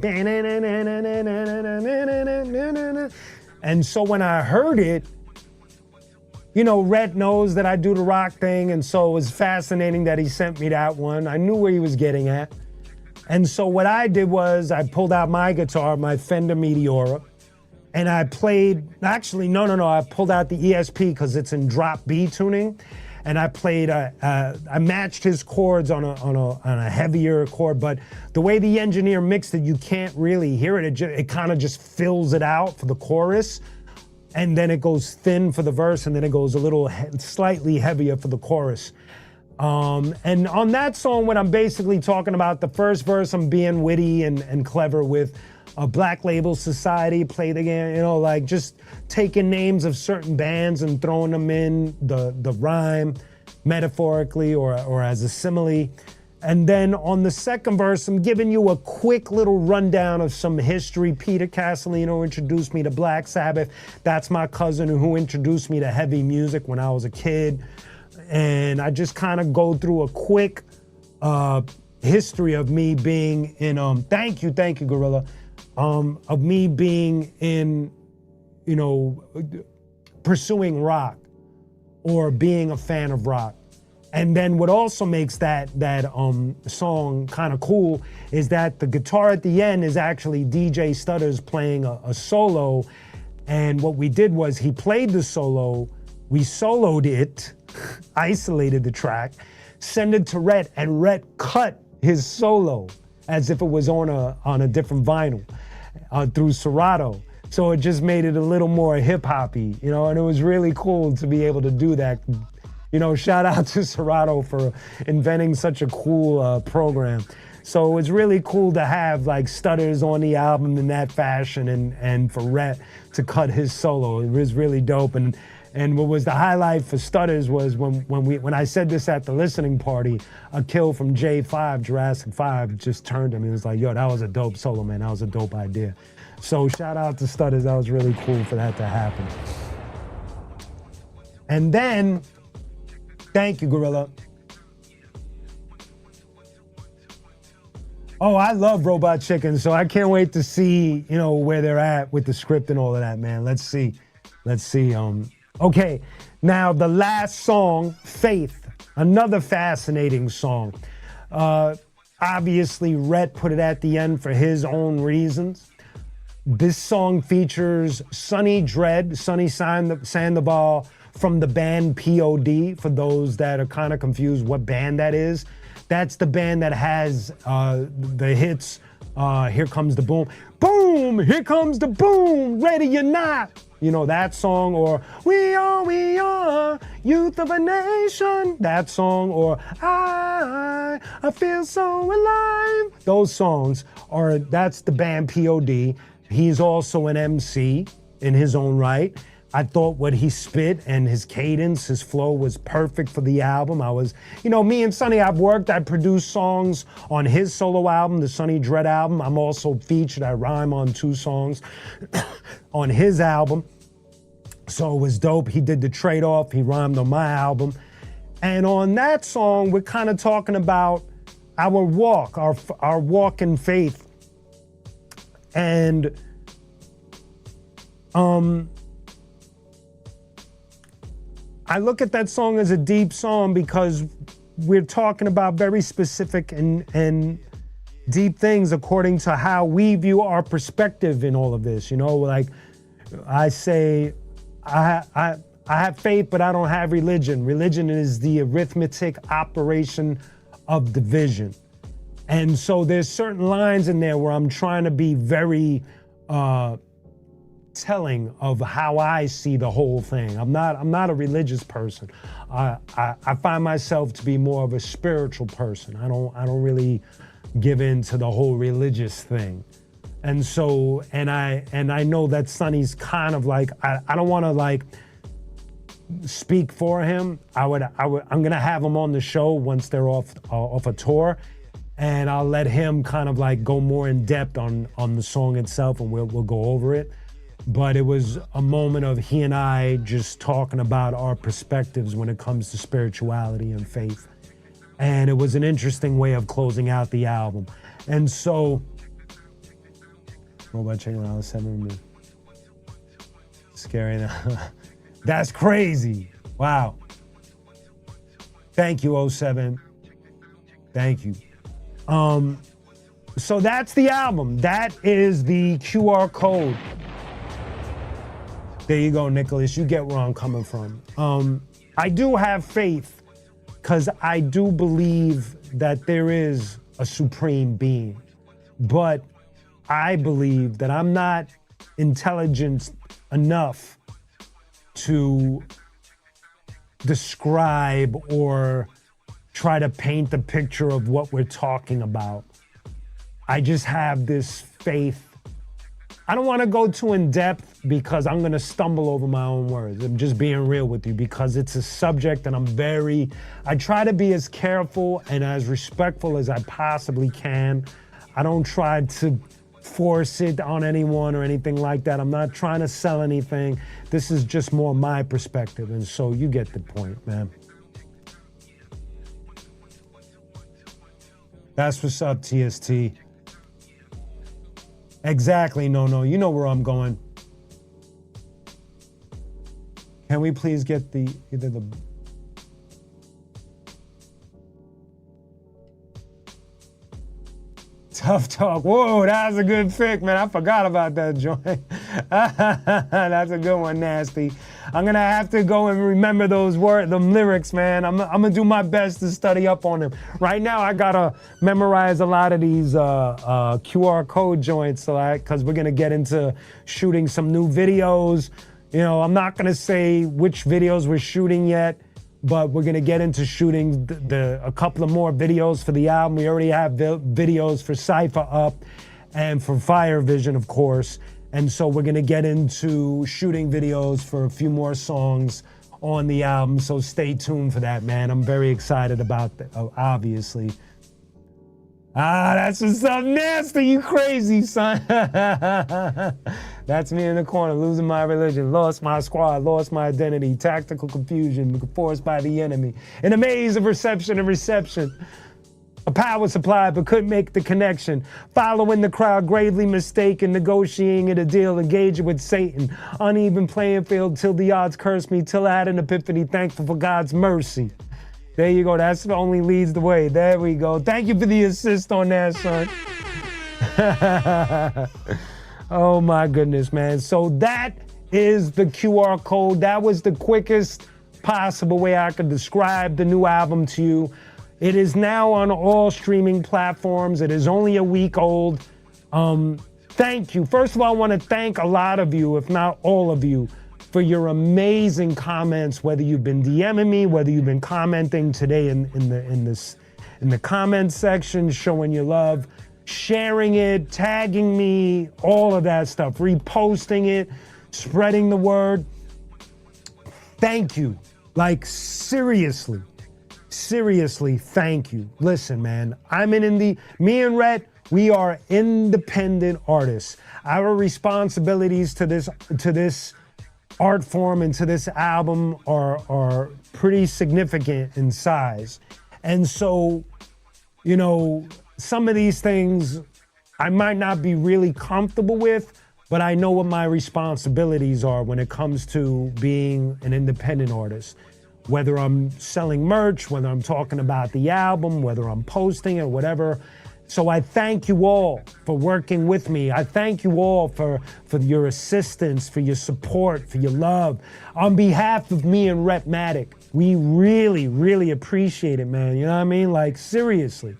And so when I heard it, you know, Rhett knows that I do the rock thing, and so it was fascinating that he sent me that one. I knew where he was getting at. And so what I did was I pulled out my guitar, my Fender Meteora, and I played, actually, no, I pulled out the ESP because it's in drop B tuning. And I played, I matched his chords on a heavier chord, but the way the engineer mixed it, you can't really hear it. It kind of just fills it out for the chorus, and then it goes thin for the verse, and then it goes a little slightly heavier for the chorus. And on that song, when I'm basically talking about the first verse, I'm being witty and clever with a Black Label Society, played again, you know, like just taking names of certain bands and throwing them in the rhyme metaphorically or as a simile. And then on the second verse, I'm giving you a quick little rundown of some history. Peter Castellino introduced me to Black Sabbath. That's my cousin who introduced me to heavy music when I was a kid. And I just kind of go through a quick history of me being in, thank you, Gorilla, of me being in, you know, pursuing rock or being a fan of rock. And then what also makes that song kind of cool is that the guitar at the end is actually DJ Stutters playing a solo. And what we did was he played the solo, we soloed it, isolated the track, sent it to Rhett, and Rhett cut his solo as if it was on a different vinyl through Serato. So it just made it a little more hip-hoppy, you know, and it was really cool to be able to do that. You know, shout out to Serato for inventing such a cool program. So it's really cool to have like Stutters on the album in that fashion, and for Rhett to cut his solo. It was really dope. And what was the highlight for Stutters was when I said this at the listening party, a kill from J5, Jurassic 5, just turned him. He was like, yo, that was a dope solo, man. That was a dope idea. So shout out to Stutters. That was really cool for that to happen. And then, thank you, Gorilla. Oh, I love Robot Chicken, so I can't wait to see, you know, where they're at with the script and all of that, man. Let's see. Okay, now the last song, Faith, another fascinating song. Obviously, Rhett put it at the end for his own reasons. This song features Sonny Sandoval from the band POD, for those that are kind of confused what band that is. That's the band that has the hits, Here Comes the Boom. Boom, here comes the boom, ready or not. You know, that song, or we are, youth of a nation, that song, or I feel so alive. Those songs that's the band POD. He's also an MC in his own right. I thought what he spit and his cadence, his flow was perfect for the album. Me and Sonny, I produced songs on his solo album, the Sonny Dread album. I'm also featured, I rhyme on 2 songs on his album. So it was dope. He did the trade-off, he rhymed on my album. And on that song, we're kind of talking about our walk, our walk in faith. And I look at that song as a deep song because we're talking about very specific and deep things according to how we view our perspective in all of this. You know, like I say, I have faith, but I don't have religion. Religion is the arithmetic operation of division. And so there's certain lines in there where I'm trying to be very telling of how I see the whole thing. I'm not a religious person. I find myself to be more of a spiritual person. I don't really give in to the whole religious thing. And so, and I know that Sonny's kind of like, I don't want to like speak for him. I'm gonna have him on the show once they're off a tour, and I'll let him kind of like go more in depth on the song itself, and we'll go over it. But it was a moment of he and I just talking about our perspectives when it comes to spirituality and faith. And it was an interesting way of closing out the album. And so, Robot Chicken around 7 minutes. Scary now. That's crazy. Wow. Thank you, 07. Thank you. So that's the album. That is the QR code. There you go, Nicholas. You get where I'm coming from. I do have faith because I do believe that there is a supreme being. But I believe that I'm not intelligent enough to describe or try to paint the picture of what we're talking about. I just have this faith. I don't want to go too in depth because I'm going to stumble over my own words. I'm just being real with you because it's a subject and I try to be as careful and as respectful as I possibly can. I don't try to force it on anyone or anything like that. I'm not trying to sell anything. This is just more my perspective. And so you get the point, man. That's what's up, TST. Exactly, no, you know where I'm going. Can we please get either the Tough Talk? Whoa, that was a good pick, man. I forgot about that joint. That's a good one, Nasty. I'm gonna have to go and remember those words, them lyrics, man. I'm gonna do my best to study up on them. Right now, I gotta memorize a lot of these QR code joints, because we're gonna get into shooting some new videos. You know, I'm not gonna say which videos we're shooting yet, but we're gonna get into shooting a couple of more videos for the album. We already have videos for Cypher up and for Fire Vision, of course. And so we're gonna get into shooting videos for a few more songs on the album. So stay tuned for that, man. I'm very excited about that, obviously. That's what's up, Nasty, you crazy, son. That's me in the corner, losing my religion, lost my squad, lost my identity, tactical confusion, forced by the enemy. In a maze of reception and reception. A power supply, but couldn't make the connection. Following the crowd, gravely mistaken, negotiating a deal, engaging with Satan. Uneven playing field till the odds curse me, till I had an epiphany, thankful for God's mercy. There you go, that's what only leads the way. There we go. Thank you for the assist on that, son. Oh my goodness, man. So that is the QR code. That was the quickest possible way I could describe the new album to you. It is now on all streaming platforms. It is only a week old. Thank you. First of all, I want to thank a lot of you, if not all of you, for your amazing comments, whether you've been DMing me, whether you've been commenting today in the comment section, showing your love, sharing it, tagging me, all of that stuff, reposting it, spreading the word. Thank you. Like, seriously, thank you. Listen, man, me and Rhett, we are independent artists. Our responsibilities to this art form and to this album are pretty significant in size. And so, you know, some of these things I might not be really comfortable with, but I know what my responsibilities are when it comes to being an independent artist. Whether I'm selling merch, whether I'm talking about the album, whether I'm posting it, whatever. So I thank you all for working with me. I thank you all for your assistance, for your support, for your love. On behalf of me and Rhetmatic, we really, really appreciate it, man. You know what I mean? Like, seriously,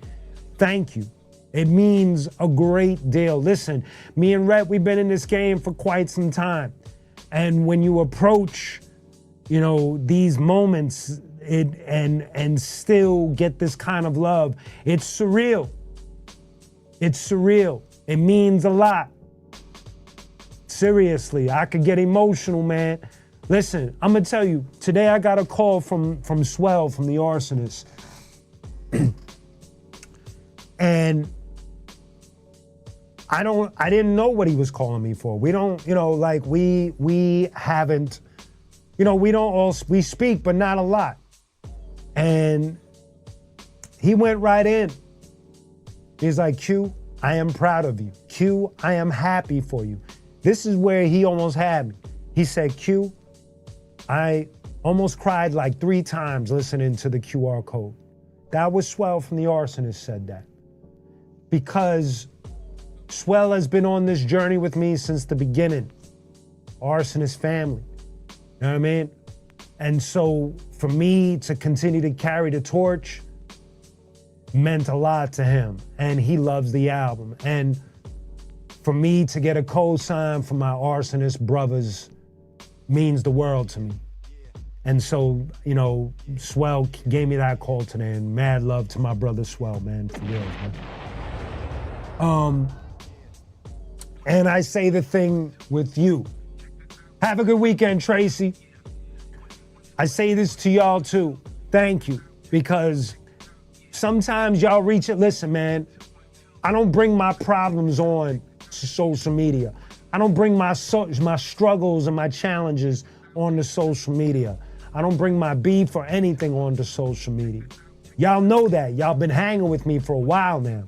thank you. It means a great deal. Listen, me and Rhett, we've been in this game for quite some time. And when you approach, you know, these moments and still get this kind of love, it's surreal. It's surreal. It means a lot. Seriously, I could get emotional, man. Listen, I'm gonna tell you, today I got a call from Swell, from the Arsonist. And I didn't know what he was calling me for. We don't, you know, like we haven't, you know, we speak, but not a lot. And he went right in. He's like, Q, I am proud of you. Q, I am happy for you. This is where he almost had me. He said, Q, I almost cried like 3 times listening to the QR code. That was Swell from the Arsonist said that. Because Swell has been on this journey with me since the beginning. Arsonist family. You know what I mean? And so for me to continue to carry the torch meant a lot to him. And he loves the album. And for me to get a co-sign from my Arsonist brothers means the world to me. And so, you know, Swell gave me that call today, and mad love to my brother Swell, man, for real, man. And I say the thing with you. Have a good weekend, Tracy. I say this to y'all too. Thank you. Because sometimes y'all reach it. Listen, man, I don't bring my problems on to social media. I don't bring my struggles and my challenges onto social media. I don't bring my beef or anything onto social media. Y'all know that. Y'all been hanging with me for a while now.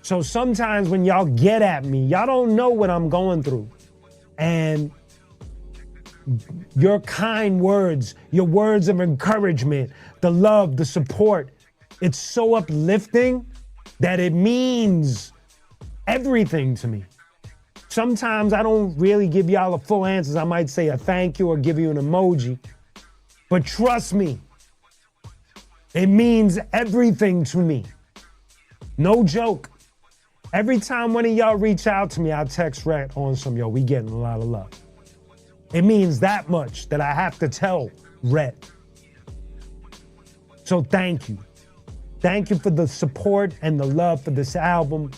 So sometimes when y'all get at me, y'all don't know what I'm going through. And your kind words, your words of encouragement, the love, the support, it's so uplifting that it means everything to me. Sometimes I don't really give y'all the full answers. I might say a thank you or give you an emoji. But trust me, it means everything to me. No joke. Every time one of y'all reach out to me, I'll text Rhett on some, yo, we getting a lot of love. It means that much that I have to tell Rhett. So thank you. Thank you for the support and the love for this album.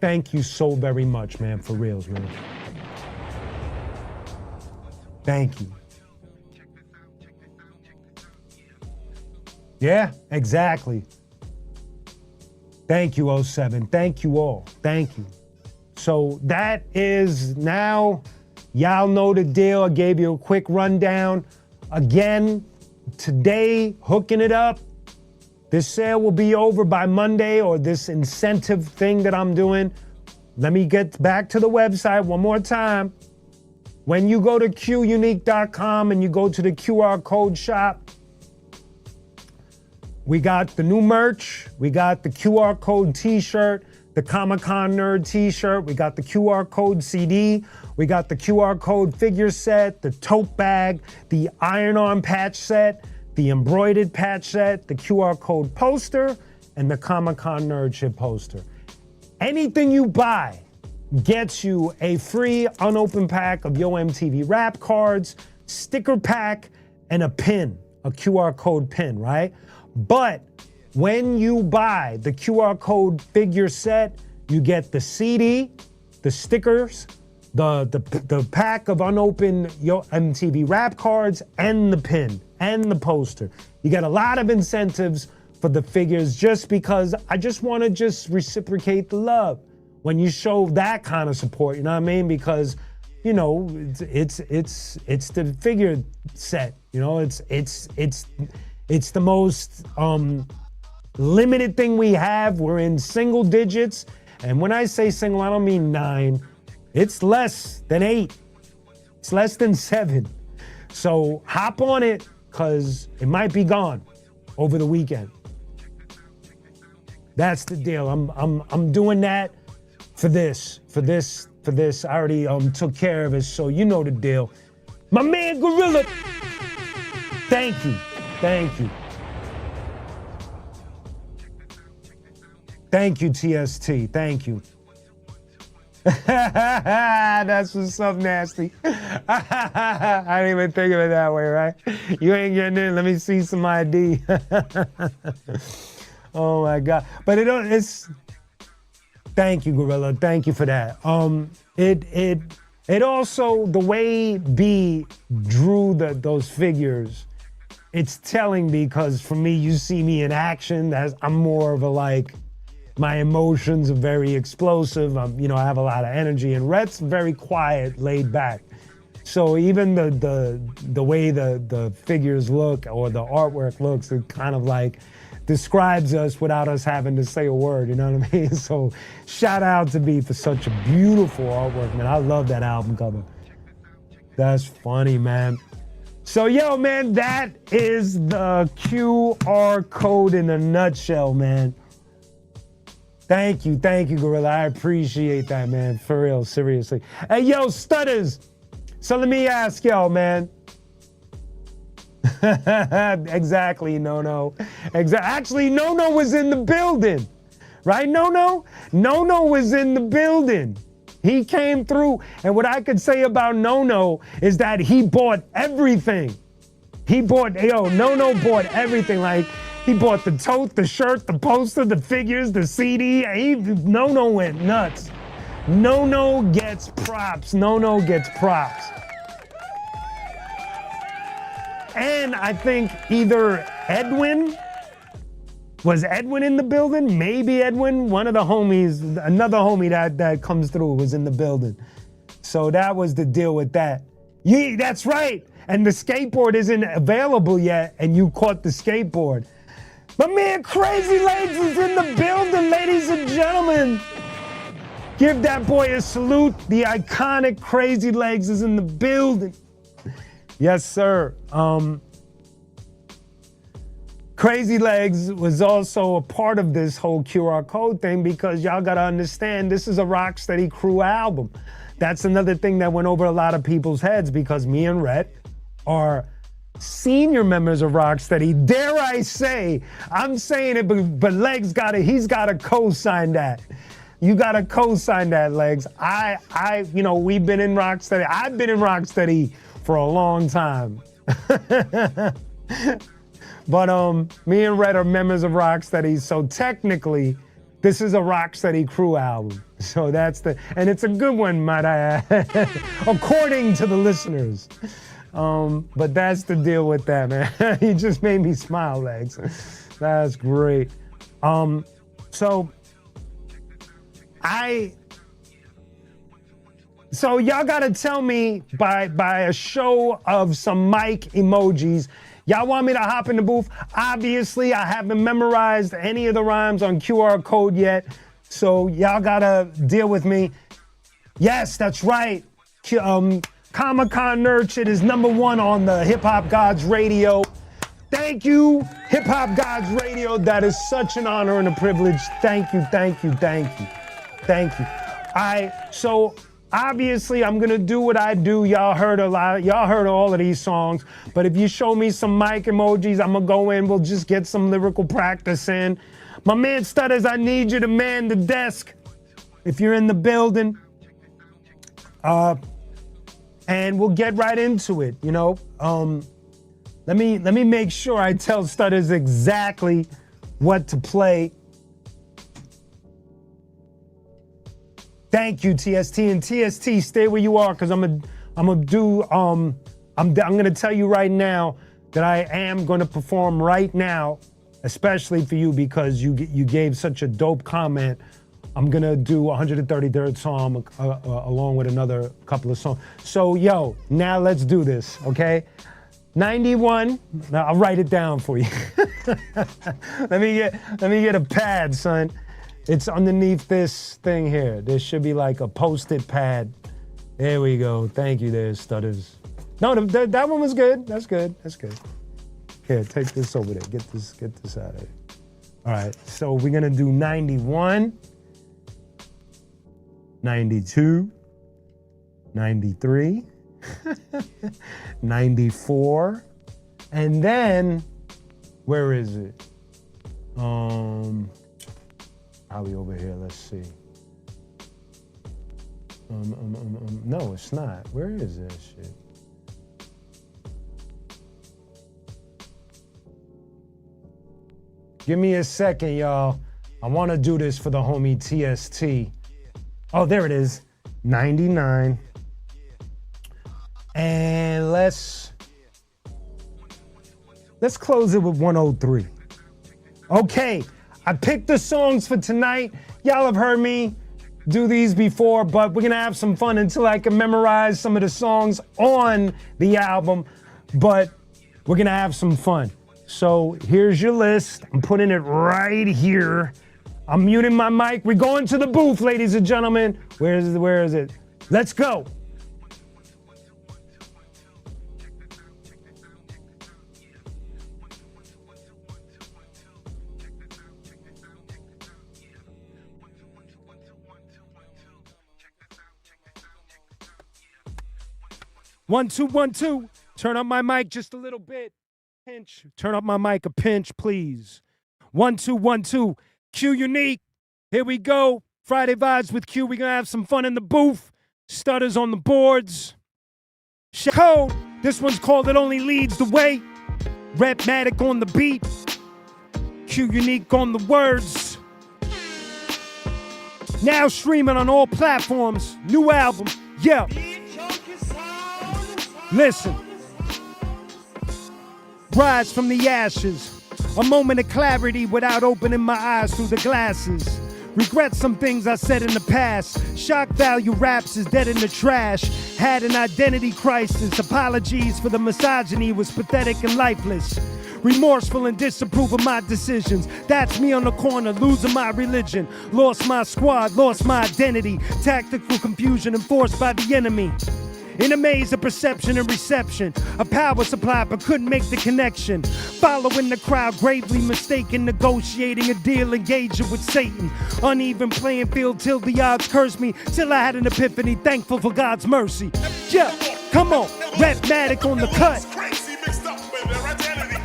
Thank you so very much, man, for reals, man. Thank you. Yeah, exactly. Thank you, 07. Thank you all. Thank you. So that is now, y'all know the deal. I gave you a quick rundown. Again, today, hooking it up. This sale will be over by Monday, or this incentive thing that I'm doing. Let me get back to the website one more time. When you go to QUnique.com and you go to the QR code shop, we got the new merch. We got the QR code t-shirt, the Comic-Con Nerd t-shirt. We got the QR code CD. We got the QR code figure set, the tote bag, the iron-on patch set, the embroidered patch set, the QR code poster, and the Comic-Con Nerd Ship poster. Anything you buy gets you a free unopened pack of Yo MTV Rap cards, sticker pack, and a pin, a QR code pin, right? But when you buy the QR code figure set, you get the CD, the stickers, the pack of unopened Yo MTV Rap cards, and the pin, and the poster. You get a lot of incentives for the figures just because I just want to just reciprocate the love when you show that kind of support, you know what I mean? Because, you know, it's the figure set, you know, it's the most limited thing we have. We're in single digits. And when I say single, I don't mean 9. It's less than 8. It's less than 7. So hop on it, because it might be gone over the weekend. That's the deal. I'm doing that for this. I already took care of it, so you know the deal. My man Gorilla, thank you. Thank you. Thank you, TST. Thank you. That's what's up, Nasty. I didn't even think of it that way, right? You ain't getting in. Let me see some ID. Oh my God. But it's. Thank you, Gorilla. Thank you for that. It also, the way B drew those figures, it's telling, because for me, you see me in action. I'm more of a like. My emotions are very explosive. I have a lot of energy, and Rhett's very quiet, laid back. So even the way the figures look or the artwork looks, it kind of like describes us without us having to say a word, you know what I mean? So shout out to B for such a beautiful artwork, man. I love that album cover. That's funny, man. So yo, man, that is the QR code in a nutshell, man. Thank you, Gorilla. I appreciate that, man. For real, seriously. Hey, yo, Stutters. So let me ask y'all, man. Exactly, No. Actually, No was in the building. Right, No? No was in the building. He came through, and what I could say about No is that he bought everything. No bought everything. Like, he bought the tote, the shirt, the poster, the figures, the CD. No went nuts. No gets props. No gets props. And I think either was Edwin in the building? Maybe Edwin, one of the homies, another homie that comes through was in the building. So that was the deal with that. Yeah, that's right. And the skateboard isn't available yet, and you caught the skateboard. My man Crazy Legs is in the building, ladies and gentlemen. Give that boy a salute. The iconic Crazy Legs is in the building. Yes, sir. Crazy Legs was also a part of this whole QR code thing because y'all gotta understand this is a Rocksteady Crew album. That's another thing that went over a lot of people's heads because me and Rhett are senior members of Rocksteady. Dare I say, I'm saying it, but Legs he's gotta co-sign that. You gotta co-sign that, Legs. We've been in Rocksteady. I've been in Rocksteady for a long time. But me and Rhett are members of Rocksteady, so technically, this is a Rocksteady Crew album. So and it's a good one, might I add, according to the listeners. But that's the deal with that, man. You just made me smile, Legs. That's great. So y'all gotta tell me by a show of some mic emojis, y'all want me to hop in the booth? Obviously, I haven't memorized any of the rhymes on QR code yet, so y'all gotta deal with me. Yes, that's right. Comic-Con Nerd Shit is #1 on the Hip Hop Gods Radio. Thank you, Hip Hop Gods Radio. That is such an honor and a privilege. Thank you, thank you, thank you, thank you. So obviously I'm gonna do what I do. Y'all heard all of these songs, but if you show me some mic emojis, I'm gonna go in, we'll just get some lyrical practice in. My man Stutters, I need you to man the desk if you're in the building. And we'll get right into it, you know. Let me make sure I tell Stutters exactly what to play. Thank you, TST. And TST, stay where you are, because I'm gonna tell you right now that I am gonna perform right now, especially for you because you gave such a dope comment. I'm gonna do 133rd Psalm along with another couple of songs. So yo, now let's do this, okay? 91. Now I'll write it down for you. Let me get a pad, son. It's underneath this thing here. There should be like a post-it pad. There we go. Thank you there, Stutters. No, that one was good. That's good. That's good. Here, take this over there. Get this out of here. All right, so we're gonna do 91, 92, 93, 94, and then, where is it? Probably over here, let's see. No, it's not. Where is this shit? Give me a second, y'all. I want to do this for the homie TST. Oh, there it is. 99. And let's close it with 103. Okay, I picked the songs for tonight. Y'all have heard me do these before, but we're gonna have some fun until I can memorize some of the songs on the album, but we're gonna have some fun. So here's your list. I'm putting it right here. I'm muting my mic. We're going to the booth, ladies and gentlemen. Where is it? Let's go. One, two, 1, 2. Turn up my mic just a little bit. Pinch. Turn up my mic a pinch, please. 1, 2, 1, 2. Q Unique. Here we go. Friday Vibes with Q. We're going to have some fun in the booth. Stutters on the boards. Code. This one's called It Only Leads the Way. Rapmatic on the beat. Q Unique on the words. Now streaming on all platforms. New album. Yeah. Listen. Rise from the ashes. A moment of clarity without opening my eyes through the glasses. Regret some things I said in the past. Shock value raps is dead in the trash. Had an identity crisis. Apologies for the misogyny was pathetic and lifeless. Remorseful and disapprove of my decisions. That's me on the corner, losing my religion. Lost my squad, lost my identity. Tactical confusion enforced by the enemy. In a maze of perception and reception, a power supply but couldn't make the connection. Following the crowd, gravely mistaken, negotiating a deal, engaging with Satan. Uneven playing field till the odds cursed me, till I had an epiphany, thankful for God's mercy. Yeah, come on, Rapmatic on the cut.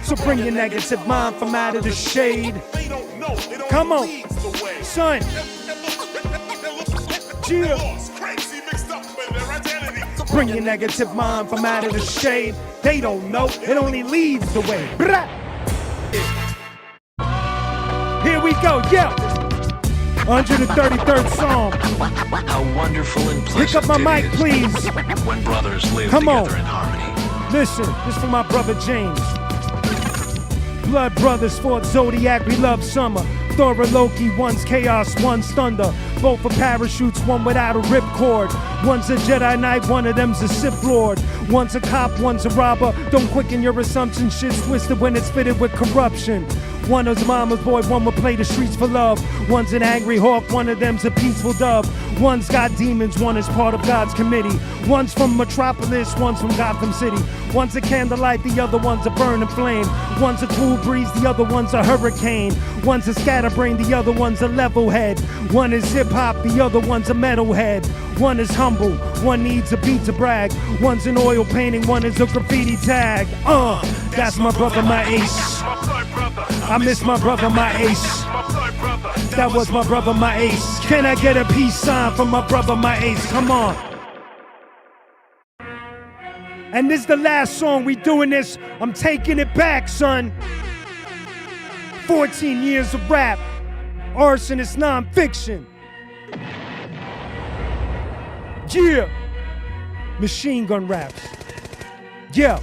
So bring your negative mind from out of the shade. Come on, son. Yeah. Bring your negative mind from out of the shade. They don't know, it only leads the way. Here we go, yeah. 133rd Psalm. How wonderful and pleasant. Pick up my mic, please. When brothers live Come together on. in harmony. Listen, this for my brother James. Blood brothers fought Zodiac, we love summer. Thor and Loki, one's chaos, one's thunder. Both are parachutes, one without a ripcord. One's a Jedi Knight, one of them's a Sith Lord. One's a cop, one's a robber. Don't quicken your assumptions, shit's twisted when it's fitted with corruption. One is mama's boy, one will play the streets for love. One's an angry hawk, one of them's a peaceful dove. One's got demons, one is part of God's committee. One's from Metropolis, one's from Gotham City. One's a candlelight, the other one's a burning flame. One's a cool breeze, the other one's a hurricane. One's a scatterbrain, the other one's a level head. One is hip-hop, the other one's a metalhead. One is humble, one needs a beat to brag. One's an oil painting, one is a graffiti tag. That's my brother, my ace. I miss my brother, my ace. That was my brother, my ace. Can I get a peace sign from my brother, my ace? Come on. And this is the last song we doing this. I'm taking it back, son. 14 years of rap. Arsonist non-fiction. Yeah. Machine gun raps. Yeah.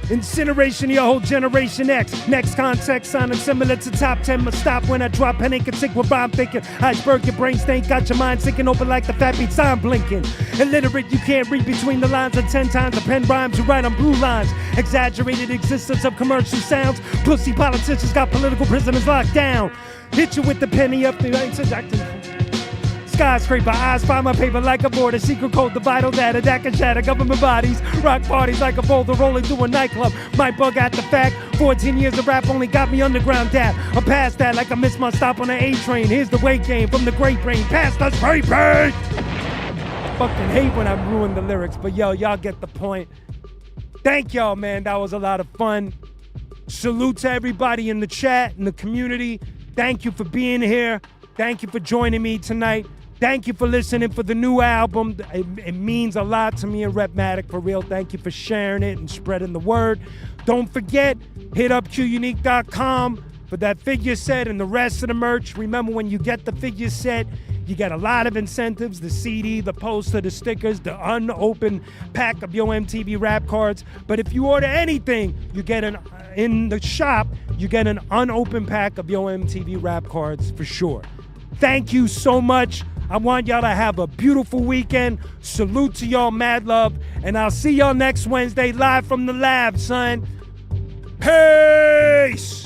Incineration of your whole generation X. Next context sounding similar to top 10. Must stop when I drop pen and can think what I'm thinking. Iceberg, your brain stank, got your mind sinking over like the fat beats I'm blinking. Illiterate, you can't read between the lines of 10 times the pen rhymes you write on blue lines. Exaggerated existence of commercial sounds. Pussy politicians got political prisoners locked down. Hit you with the penny up the skyscraper, eyes find my paper like a border. Secret code, the vital data that can shatter government bodies. Rock parties like a boulder rolling through a nightclub. Might bug at the fact 14 years of rap only got me underground dap. I'm past that like I missed my stop on the A train. Here's the weight game from the great brain. Past us, great brain. Fucking hate when I ruin the lyrics, but yo, y'all get the point. Thank y'all, man. That was a lot of fun. Salute to everybody in the chat, in the community. Thank you for being here. Thank you for joining me tonight. Thank you for listening for the new album. It means a lot to me and Rapmatic, for real. Thank you for sharing it and spreading the word. Don't forget, hit up QUnique.com for that figure set and the rest of the merch. Remember, when you get the figure set, you get a lot of incentives: the CD, the poster, the stickers, the unopened pack of Yo MTV rap cards. But if you order anything, you get in the shop, you get an unopened pack of Yo MTV rap cards for sure. Thank you so much. I want y'all to have a beautiful weekend. Salute to y'all, mad love. And I'll see y'all next Wednesday live from the lab, son. Peace!